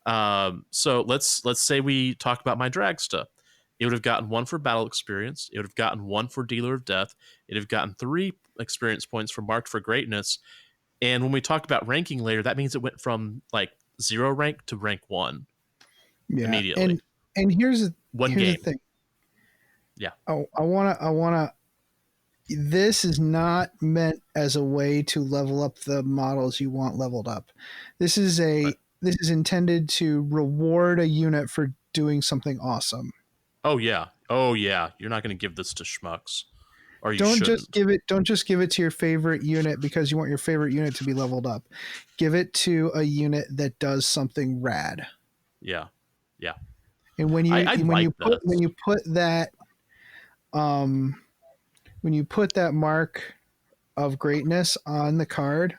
so let's say we talk about my Dragsta. It would have gotten 1 for battle experience. It would have gotten 1 for Dealer of Death. It would have gotten 3 experience points for marked for greatness. And when we talk about ranking later, that means it went from like 0 rank to rank 1. Immediately. And here's the thing. Yeah. I wanna this is not meant as a way to level up the models you want leveled up. This is intended to reward a unit for doing something awesome. Oh yeah. You're not going to give this to schmucks. Or you don't shouldn't. Don't just give it to your favorite unit because you want your favorite unit to be leveled up. Give it to a unit that does something rad. Yeah. And when you put that mark of greatness on the card,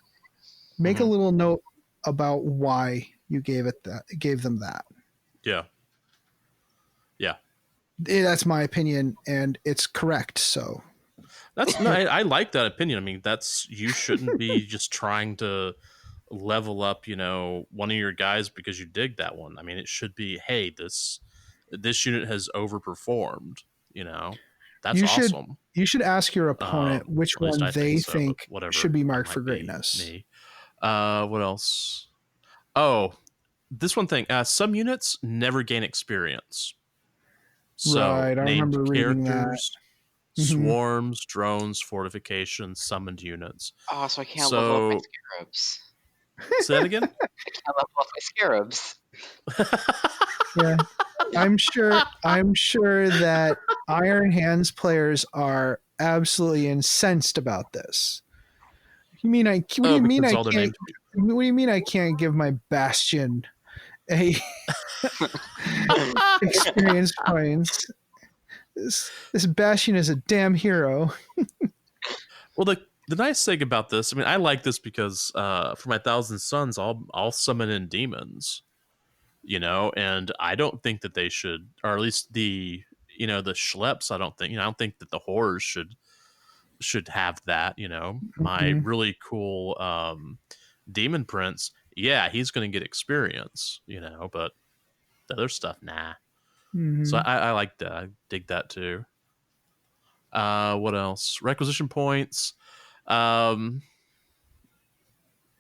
make a little note about why you gave them that. Yeah. That's my opinion, and it's correct. So I like that opinion. I mean, you shouldn't be just trying to level up, one of your guys because you dig that one. I mean, it should be, hey, this unit has overperformed. That's awesome. You should ask your opponent which At least one I they so, think whatever, should be that marked might for be greatness. me. What else? Oh, this one thing. Some units never gain experience. So Right, I named remember reading that. characters, swarms, drones, fortifications, summoned units. Oh, so I can't level up my scarabs. Say that again? I can't level up my scarabs. Yeah, I'm sure that Iron Hands players are absolutely incensed about this. You mean what do you mean I can't? What do you mean I can't give my Bastion a experience points? This Bastion is a damn hero. Well, the nice thing about this, I mean, I like this because for my Thousand Suns, I'll summon in demons, and I don't think that they should, or at least the schleps. I don't think that the horrors should have that. My really cool demon prince, yeah, he's going to get experience, but the other stuff, nah. So I like that. I dig that too. What else? Requisition points.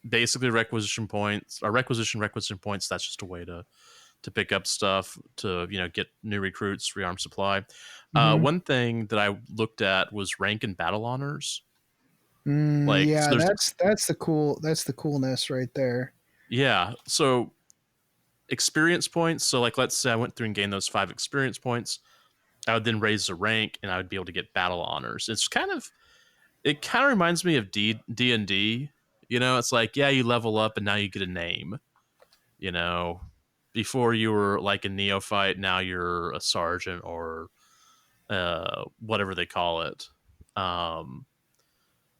Basically requisition points or requisition points. That's just a way to pick up stuff to get new recruits, rearm supply. One thing that I looked at was rank and battle honors. Yeah, that's the coolness right there. Yeah, so experience points. So let's say I went through and gained those 5 experience points. I would then raise the rank and I would be able to get battle honors. It kind of reminds me of D&D. It's like, yeah, you level up and now you get a name. Before you were like a neophyte, now you're a sergeant or whatever they call it.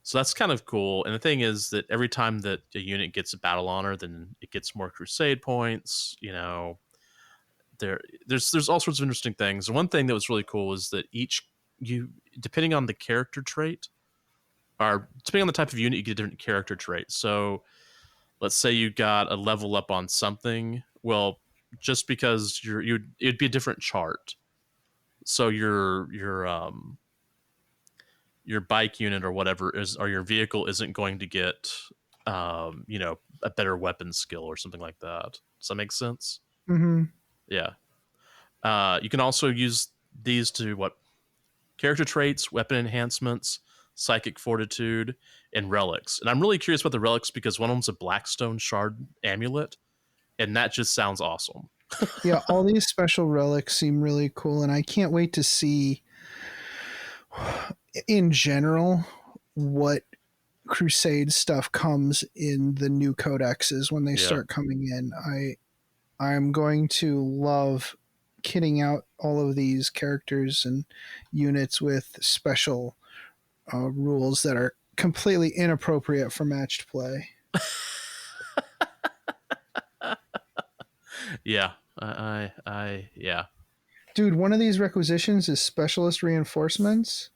So that's kind of cool. And the thing is that every time that a unit gets a battle honor, then it gets more Crusade points. There's all sorts of interesting things. And one thing that was really cool is that depending on the character trait, or depending on the type of unit, you get a different character trait. So let's say you got a level up on something. Well, just because it'd be a different chart. So your bike unit or whatever or your vehicle isn't going to get a better weapon skill or something like that. Does that make sense? Yeah. You can also use these to character traits, weapon enhancements, psychic fortitude, and relics. And I'm really curious about the relics because one of them's a Blackstone shard amulet, and that just sounds awesome. Yeah, all these special relics seem really cool, and I can't wait to see in general what Crusade stuff comes in the new codexes when they start coming in. I'm going to love kitting out all of these characters and units with special rules that are completely inappropriate for matched play. Yeah, I yeah. Dude, one of these requisitions is specialist reinforcements.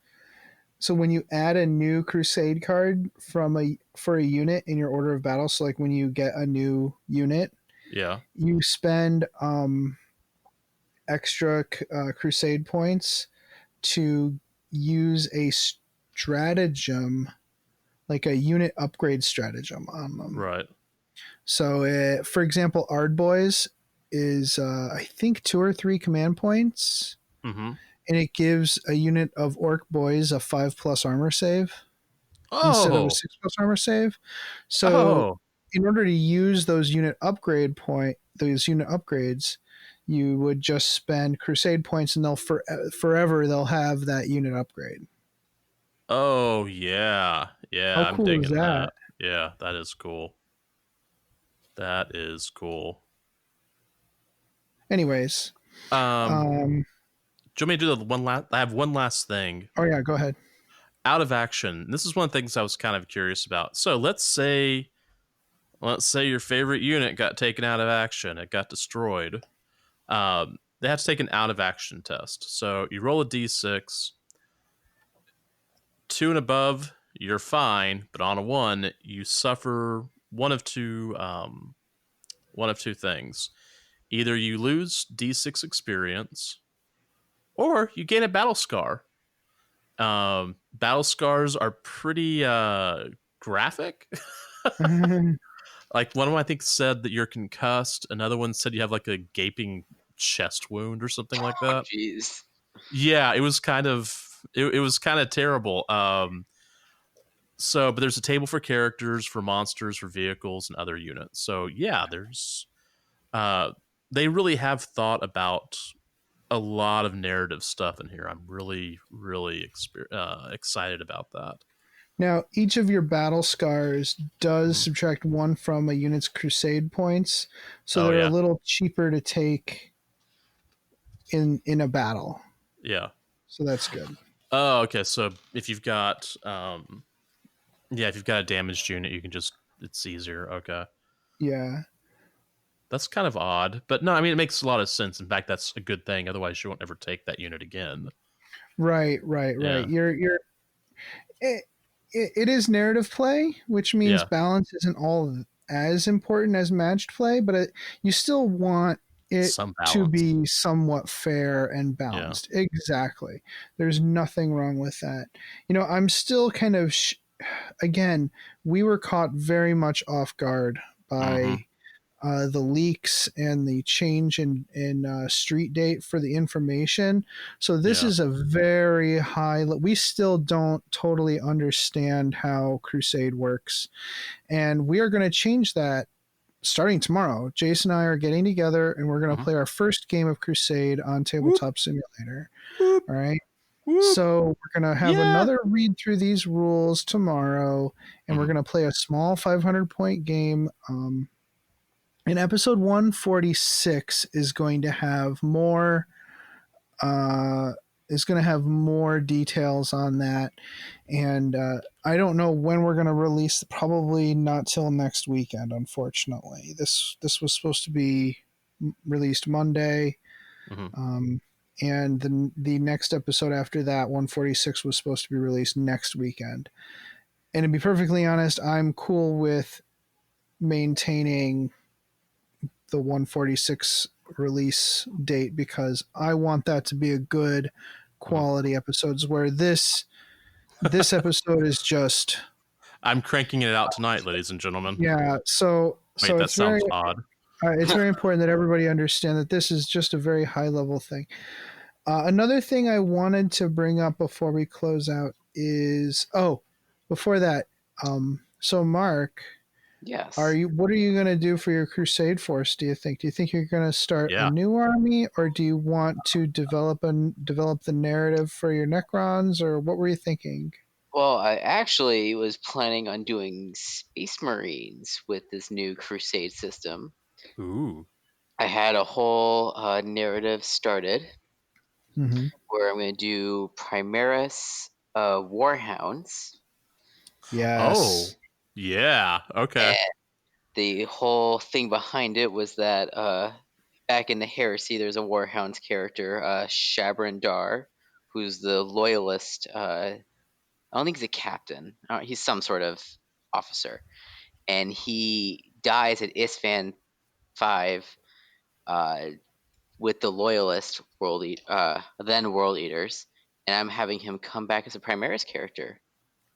So when you add a new Crusade card for a unit in your order of battle, so like when you get a new unit, you spend extra Crusade points to use a stratagem, like a unit upgrade stratagem on them. Right. So, for example, Ardboys is, I think, 2 or 3 command points. And it gives a unit of Orc Boys a 5+ armor save instead of a 6+ armor save. So, in order to use those unit upgrades, you would just spend Crusade points, and forever they'll have that unit upgrade. Oh yeah, yeah. How cool is that? Yeah, that is cool. That is cool. Anyways, do you want me to do the one last? I have one last thing. Oh yeah, go ahead. Out of action. This is one of the things I was kind of curious about. So let's say let's say your favorite unit got taken out of action. It got destroyed. They have to take an out of action test. So you roll a d6. 2 and above, you're fine. But on a 1, you suffer one of two things. Either you lose d6 experience, or you gain a battle scar. Battle scars are pretty graphic. Like one of them I think said that you're concussed. Another one said you have like a gaping chest wound or something like that. Jeez. Yeah, it was kind of terrible. But there's a table for characters, for monsters, for vehicles, and other units. So yeah, there's they really have thought about a lot of narrative stuff in here. I'm really, really excited about that. Now, each of your battle scars does subtract 1 from a unit's Crusade points, so they're a little cheaper to take in a battle. Yeah. So that's good. Oh, okay. So if you've got if you've got a damaged unit, you can just, it's easier. Okay. Yeah. That's kind of odd, but no, I mean, it makes a lot of sense. In fact, that's a good thing. Otherwise, you won't ever take that unit again. Right. Yeah. It is narrative play, which means balance isn't all as important as matched play, but you still want it to be somewhat fair and balanced. Yeah. Exactly. There's nothing wrong with that. I'm still kind of, again, we were caught very much off guard by the leaks and the change in street date for the information. So this is a very high, we still don't totally understand how Crusade works. And we are going to change that starting tomorrow. Jason and I are getting together and we're going to play our first game of Crusade on Tabletop Simulator. All right. So we're going to have another read through these rules tomorrow, and we're going to play a small 500-point game. And episode 146 is going to have more details on that. And I don't know when we're going to release, probably not till next weekend, unfortunately. This was supposed to be released Monday. And the next episode after that, 146, was supposed to be released next weekend. And to be perfectly honest, I'm cool with maintaining the 146 release date because I want that to be a good quality episodes, where this episode is just... I'm cranking it out tonight, ladies and gentlemen. Yeah, so that sounds odd. It's very important that everybody understand that this is just a very high level thing. Another thing I wanted to bring up before we close out is, before that, so Mark, yes, what are you going to do for your Crusade force? Do you think you're going to start a new army, or do you want to develop the narrative for your Necrons, or what were you thinking? Well, I actually was planning on doing Space Marines with this new Crusade system. Ooh. I had a whole narrative started where I'm going to do Primaris Warhounds. Yes. Oh, yeah. Okay. And the whole thing behind it was that back in the Heresy, there's a Warhounds character, Shabran Dar, who's the loyalist. I don't think he's a captain. He's some sort of officer. And he dies at Isfahan 5 with the loyalist world eaters, and I'm having him come back as a Primaris character.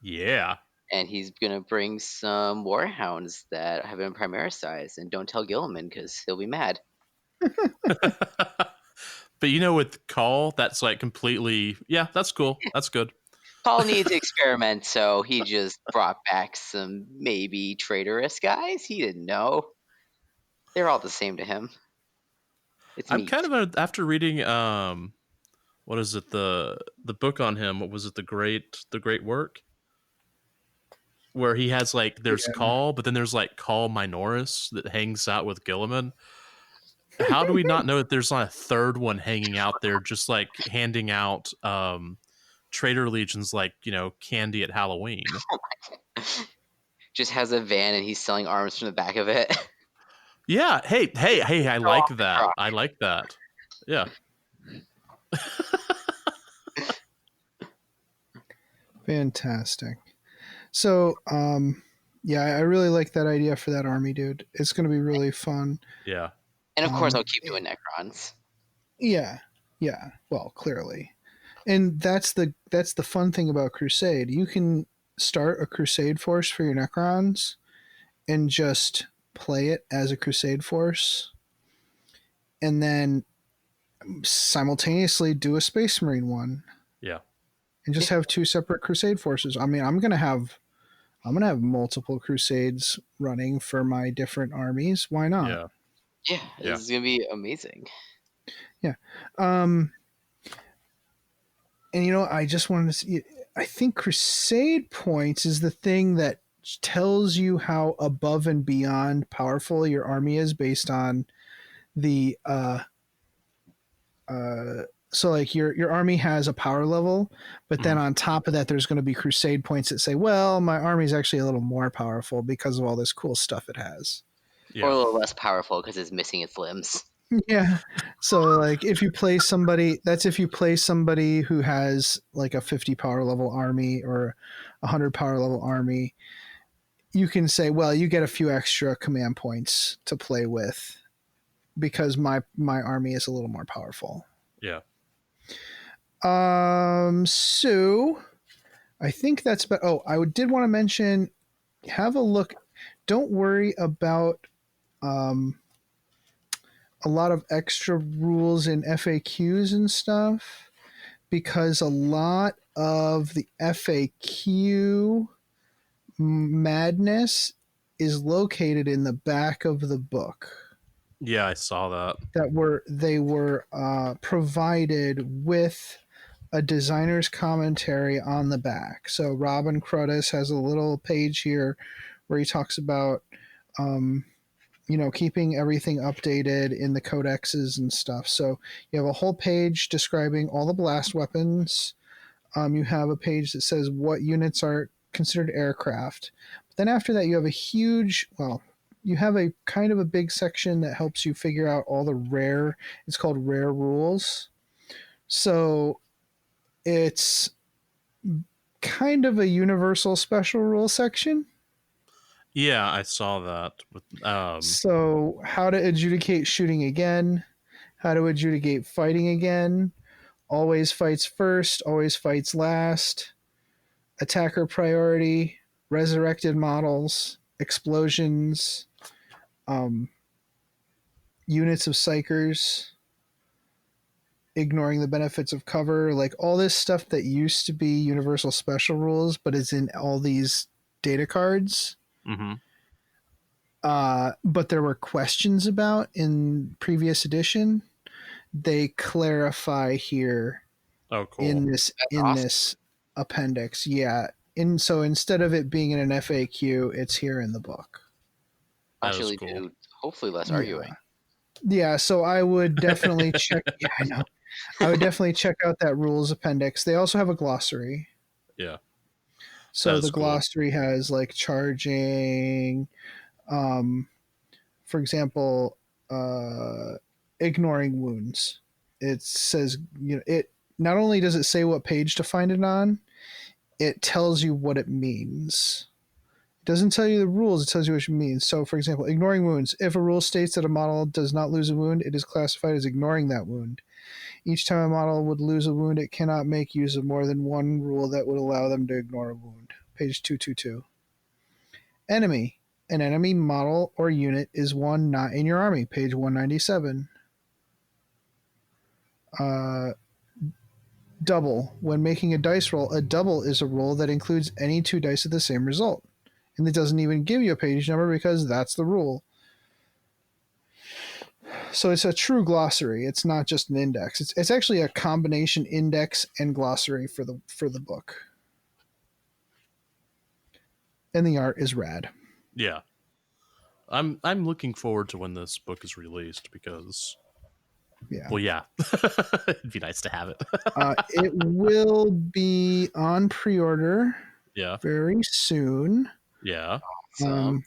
Yeah. And he's gonna bring some Warhounds that have been Primarisized, and don't tell Gilliman because he'll be mad. But with Call, that's like completely, that's cool. That's good. Paul needs to experiment, so he just brought back some maybe traitorous guys. He didn't know. They're all the same to him. I'm kind of after reading what is it, the book on him, what was it, the great work, where he has like, there's Call, but then there's like Call Minoris that hangs out with Gilliman. How do we not know that there's not a third one hanging out there, just like handing out traitor legions like candy at Halloween? just has a van and he's selling arms from the back of it. Yeah. Hey. I like that. I like that. Yeah. Fantastic. So, yeah, I really like that idea for that army, dude. It's going to be really fun. Yeah. And of course, I'll keep doing Necrons. Yeah. Well, clearly, and that's the fun thing about Crusade. You can start a Crusade force for your Necrons, and just play it as a Crusade force, and then simultaneously do a Space Marine one. Yeah. And just have two separate Crusade forces. I mean, I'm gonna have multiple Crusades running for my different armies. Why not? Yeah, this is gonna be amazing. Yeah. And I just wanted to see. I think Crusade points is the thing that tells you how above and beyond powerful your army is based on the so like your army has a power level, but then on top of that there's going to be Crusade points that say, well, my army is actually a little more powerful because of all this cool stuff it has. Or a little less powerful because it's missing its limbs. Yeah. So like if you play somebody who has like a 50 power level army or a 100 power level army, you can say, well, you get a few extra command points to play with because my army is a little more powerful. Yeah. So I think that's about. Oh, I did want to mention, have a look. Don't worry about a lot of extra rules in FAQs and stuff, because a lot of the FAQ madness is located in the back of the book. Yeah, I saw that. They were provided with a designer's commentary on the back. So Robin Cruddas has a little page here where he talks about keeping everything updated in the codexes and stuff. So you have a whole page describing all the blast weapons. You have a page that says what units are considered aircraft. But then after that, you have you have a kind of a big section that helps you figure out all the it's called rare rules. So it's kind of a universal special rule section. Yeah, I saw that. So how to adjudicate shooting again, how to adjudicate fighting again, always fights first, always fights last, attacker priority, resurrected models, explosions, units of psychers, ignoring the benefits of cover, like all this stuff that used to be universal special rules, but is in all these data cards. Mm-hmm. But there were questions about in previous edition. They clarify here. Oh, cool. In this appendix. Yeah. So instead of it being in an FAQ, it's here in the book. Actually, cool. Do hopefully less arguing. Yeah, so I would definitely check. Yeah, I know. I would definitely check out that rules appendix. They also have a glossary. Yeah. So the glossary has like charging, for example, ignoring wounds. It says, it not only does it say what page to find it on, it tells you what it means. It doesn't tell you the rules, it tells you what it means. So, for example, ignoring wounds. If a rule states that a model does not lose a wound, it is classified as ignoring that wound. Each time a model would lose a wound, it cannot make use of more than one rule that would allow them to ignore a wound. Page 222. Enemy. An enemy model or unit is one not in your army. Page 197. Double. When making a dice roll, a double is a roll that includes any two dice of the same result. And it doesn't even give you a page number because that's the rule. So it's a true glossary. It's not just an index. It's actually a combination index and glossary for the book. And the art is rad. Yeah. I'm looking forward to when this book is released because Well, yeah. It'd be nice to have it. It will be on pre-order Yeah. very soon. Yeah. Awesome.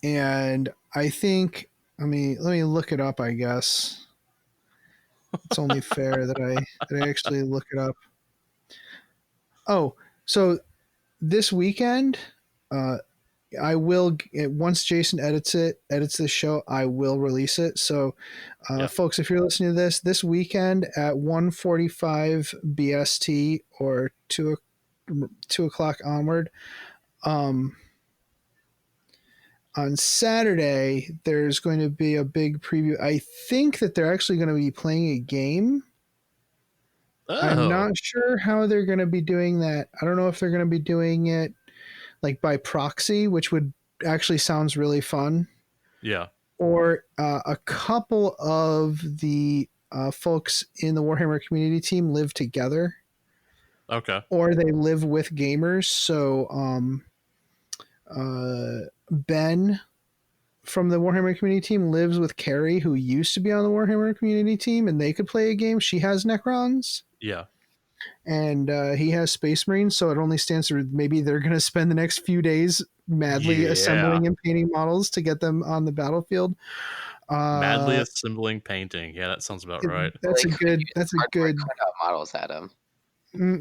And I think, let me look it up, I guess. It's only fair that I actually look it up. Oh, so this weekend, I will, once Jason edits this show, I will release it. So, folks, if you're listening to this weekend at 1:45 BST or 2 o'clock onward, on Saturday, there's going to be a big preview. I think that they're actually going to be playing a game. Oh. I'm not sure how they're going to be doing that. I don't know if they're going to be doing it like by proxy, which would actually sounds really fun. Yeah. Or a couple of the folks in the Warhammer community team live together. Okay. Or they live with gamers. So Ben from the Warhammer community team lives with Carrie, who used to be on the Warhammer community team, and they could play a game. She has Necrons. Yeah. And he has Space Marines, so it only stands to maybe they're going to spend the next few days madly assembling and painting models to get them on the battlefield. Madly assembling, painting. Yeah, that sounds about right. That's Like, a good models at them.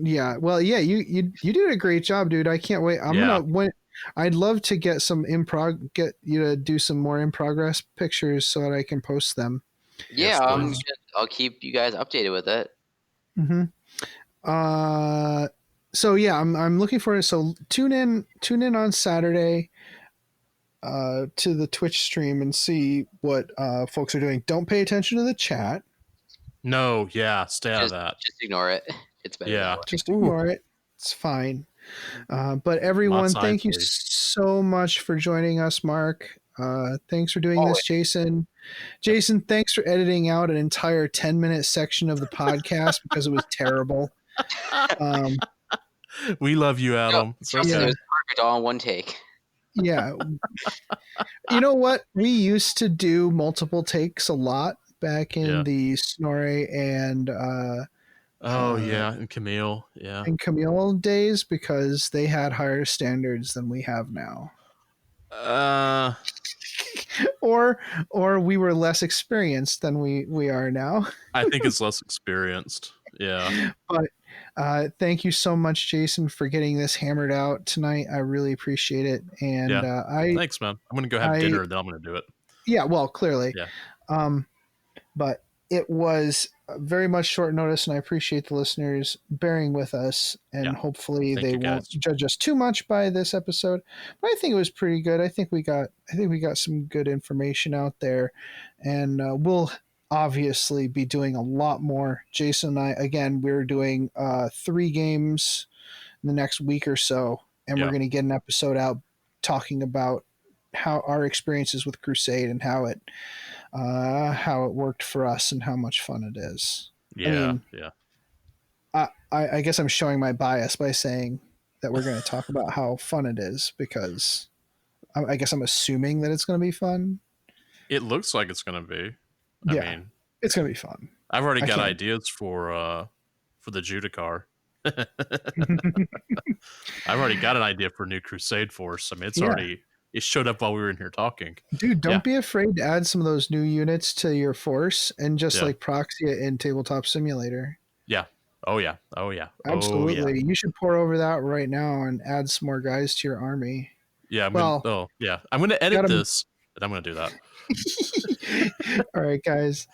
Yeah. Well, yeah, you did a great job, dude. I can't wait. I'd love to get get you to do some more in progress pictures so that I can post them. Yeah, Yes, I'll keep you guys updated with it. Mm-hmm. So yeah, I'm looking for it. So tune in on Saturday to the Twitch stream and see what folks are doing. Don't pay attention to the chat. No, yeah, stay out of that. Just ignore it. It's better. Yeah. Just ignore it. It's fine. But everyone, thank you please. so much for joining us, Mark. Thanks for doing this, Jason. Jason, thanks for editing out an entire 10-minute section of the podcast because it was terrible. We love you, Adam. It was perfect all in one take. Yeah. You know what? We used to do multiple takes a lot back in the Snorri and and Camille. Yeah. And Camille days because they had higher standards than we have now. Or we were less experienced than we are now. I think it's less experienced. Yeah. But thank you so much, Jason, for getting this hammered out tonight. I really appreciate it. And thanks, man. I'm gonna go have dinner, then I'm gonna do it. Yeah, well, clearly. Yeah. But it was very much short notice, and I appreciate the listeners bearing with us, and hopefully they won't judge us too much by this episode. But I think it was pretty good. I think we got some good information out there, and we'll obviously be doing a lot more. Jason and I, again, we're doing 3 games in the next week or so, and we're going to get an episode out talking about how our experiences with Crusade and how it worked for us and how much fun it is. I guess I'm showing my bias by saying that we're going to talk about how fun it is because I guess I'm assuming that it's going to be fun. It looks like it's going to be. I mean, it's going to be fun. I've already got ideas for the Judicar. I've already got an idea for a new Crusade force. I mean, it showed up while we were in here talking. Dude, don't be afraid to add some of those new units to your force and just like proxy it in Tabletop Simulator. Yeah. Oh yeah. Absolutely. Oh, yeah. You should pour over that right now and add some more guys to your army. Yeah. I'm going to edit this, and I'm going to do that. All right, guys.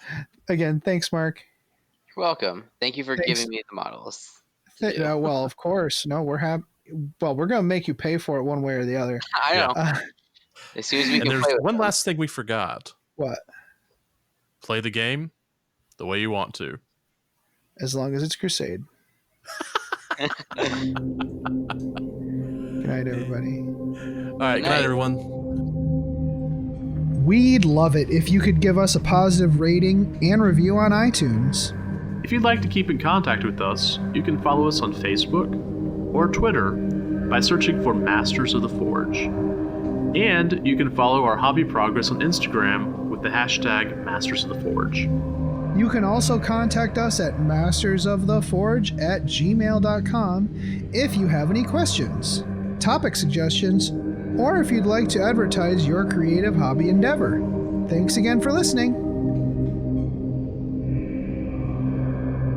Again, thanks, Mark. You're welcome. Thank you for giving me the models. Well, of course. No, we're happy. Well, we're going to make you pay for it one way or the other. I know. As soon as we can there's play one last thing we forgot. What? Play the game the way you want to. As long as it's Crusade. Good night, everybody. All right, good night, everyone. We'd love it if you could give us a positive rating and review on iTunes. If you'd like to keep in contact with us, you can follow us on Facebook or Twitter by searching for Masters of the Forge. And you can follow our hobby progress on Instagram with the hashtag Masters of the Forge. You can also contact us at mastersoftheforge@gmail.com if you have any questions. topic suggestions, or if you'd like to advertise your creative hobby endeavor. Thanks again for listening.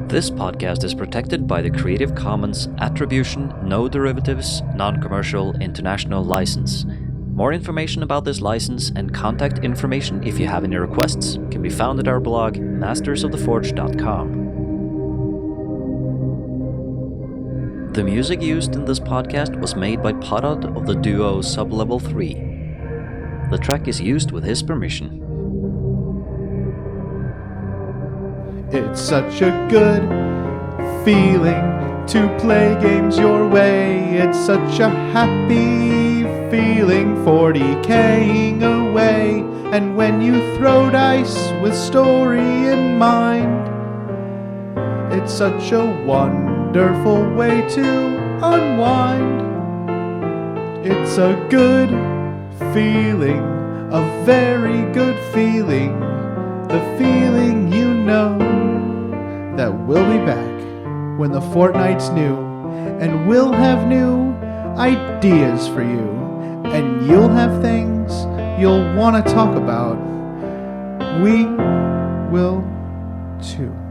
This podcast is protected by the Creative Commons Attribution, No Derivatives, Non-Commercial International License. More information about this license and contact information if you have any requests can be found at our blog, mastersoftheforge.com. The music used in this podcast was made by Podod of the duo Sublevel 3. The track is used with his permission. It's such a good feeling to play games your way. It's such a happy feeling 40K'ing away. And when you throw dice with story in mind, it's such a wonderful way to unwind. It's a good feeling, a very good feeling, the feeling you know that we'll be back when the fortnight's new, and we'll have new ideas for you, and you'll have things you'll want to talk about. We will too.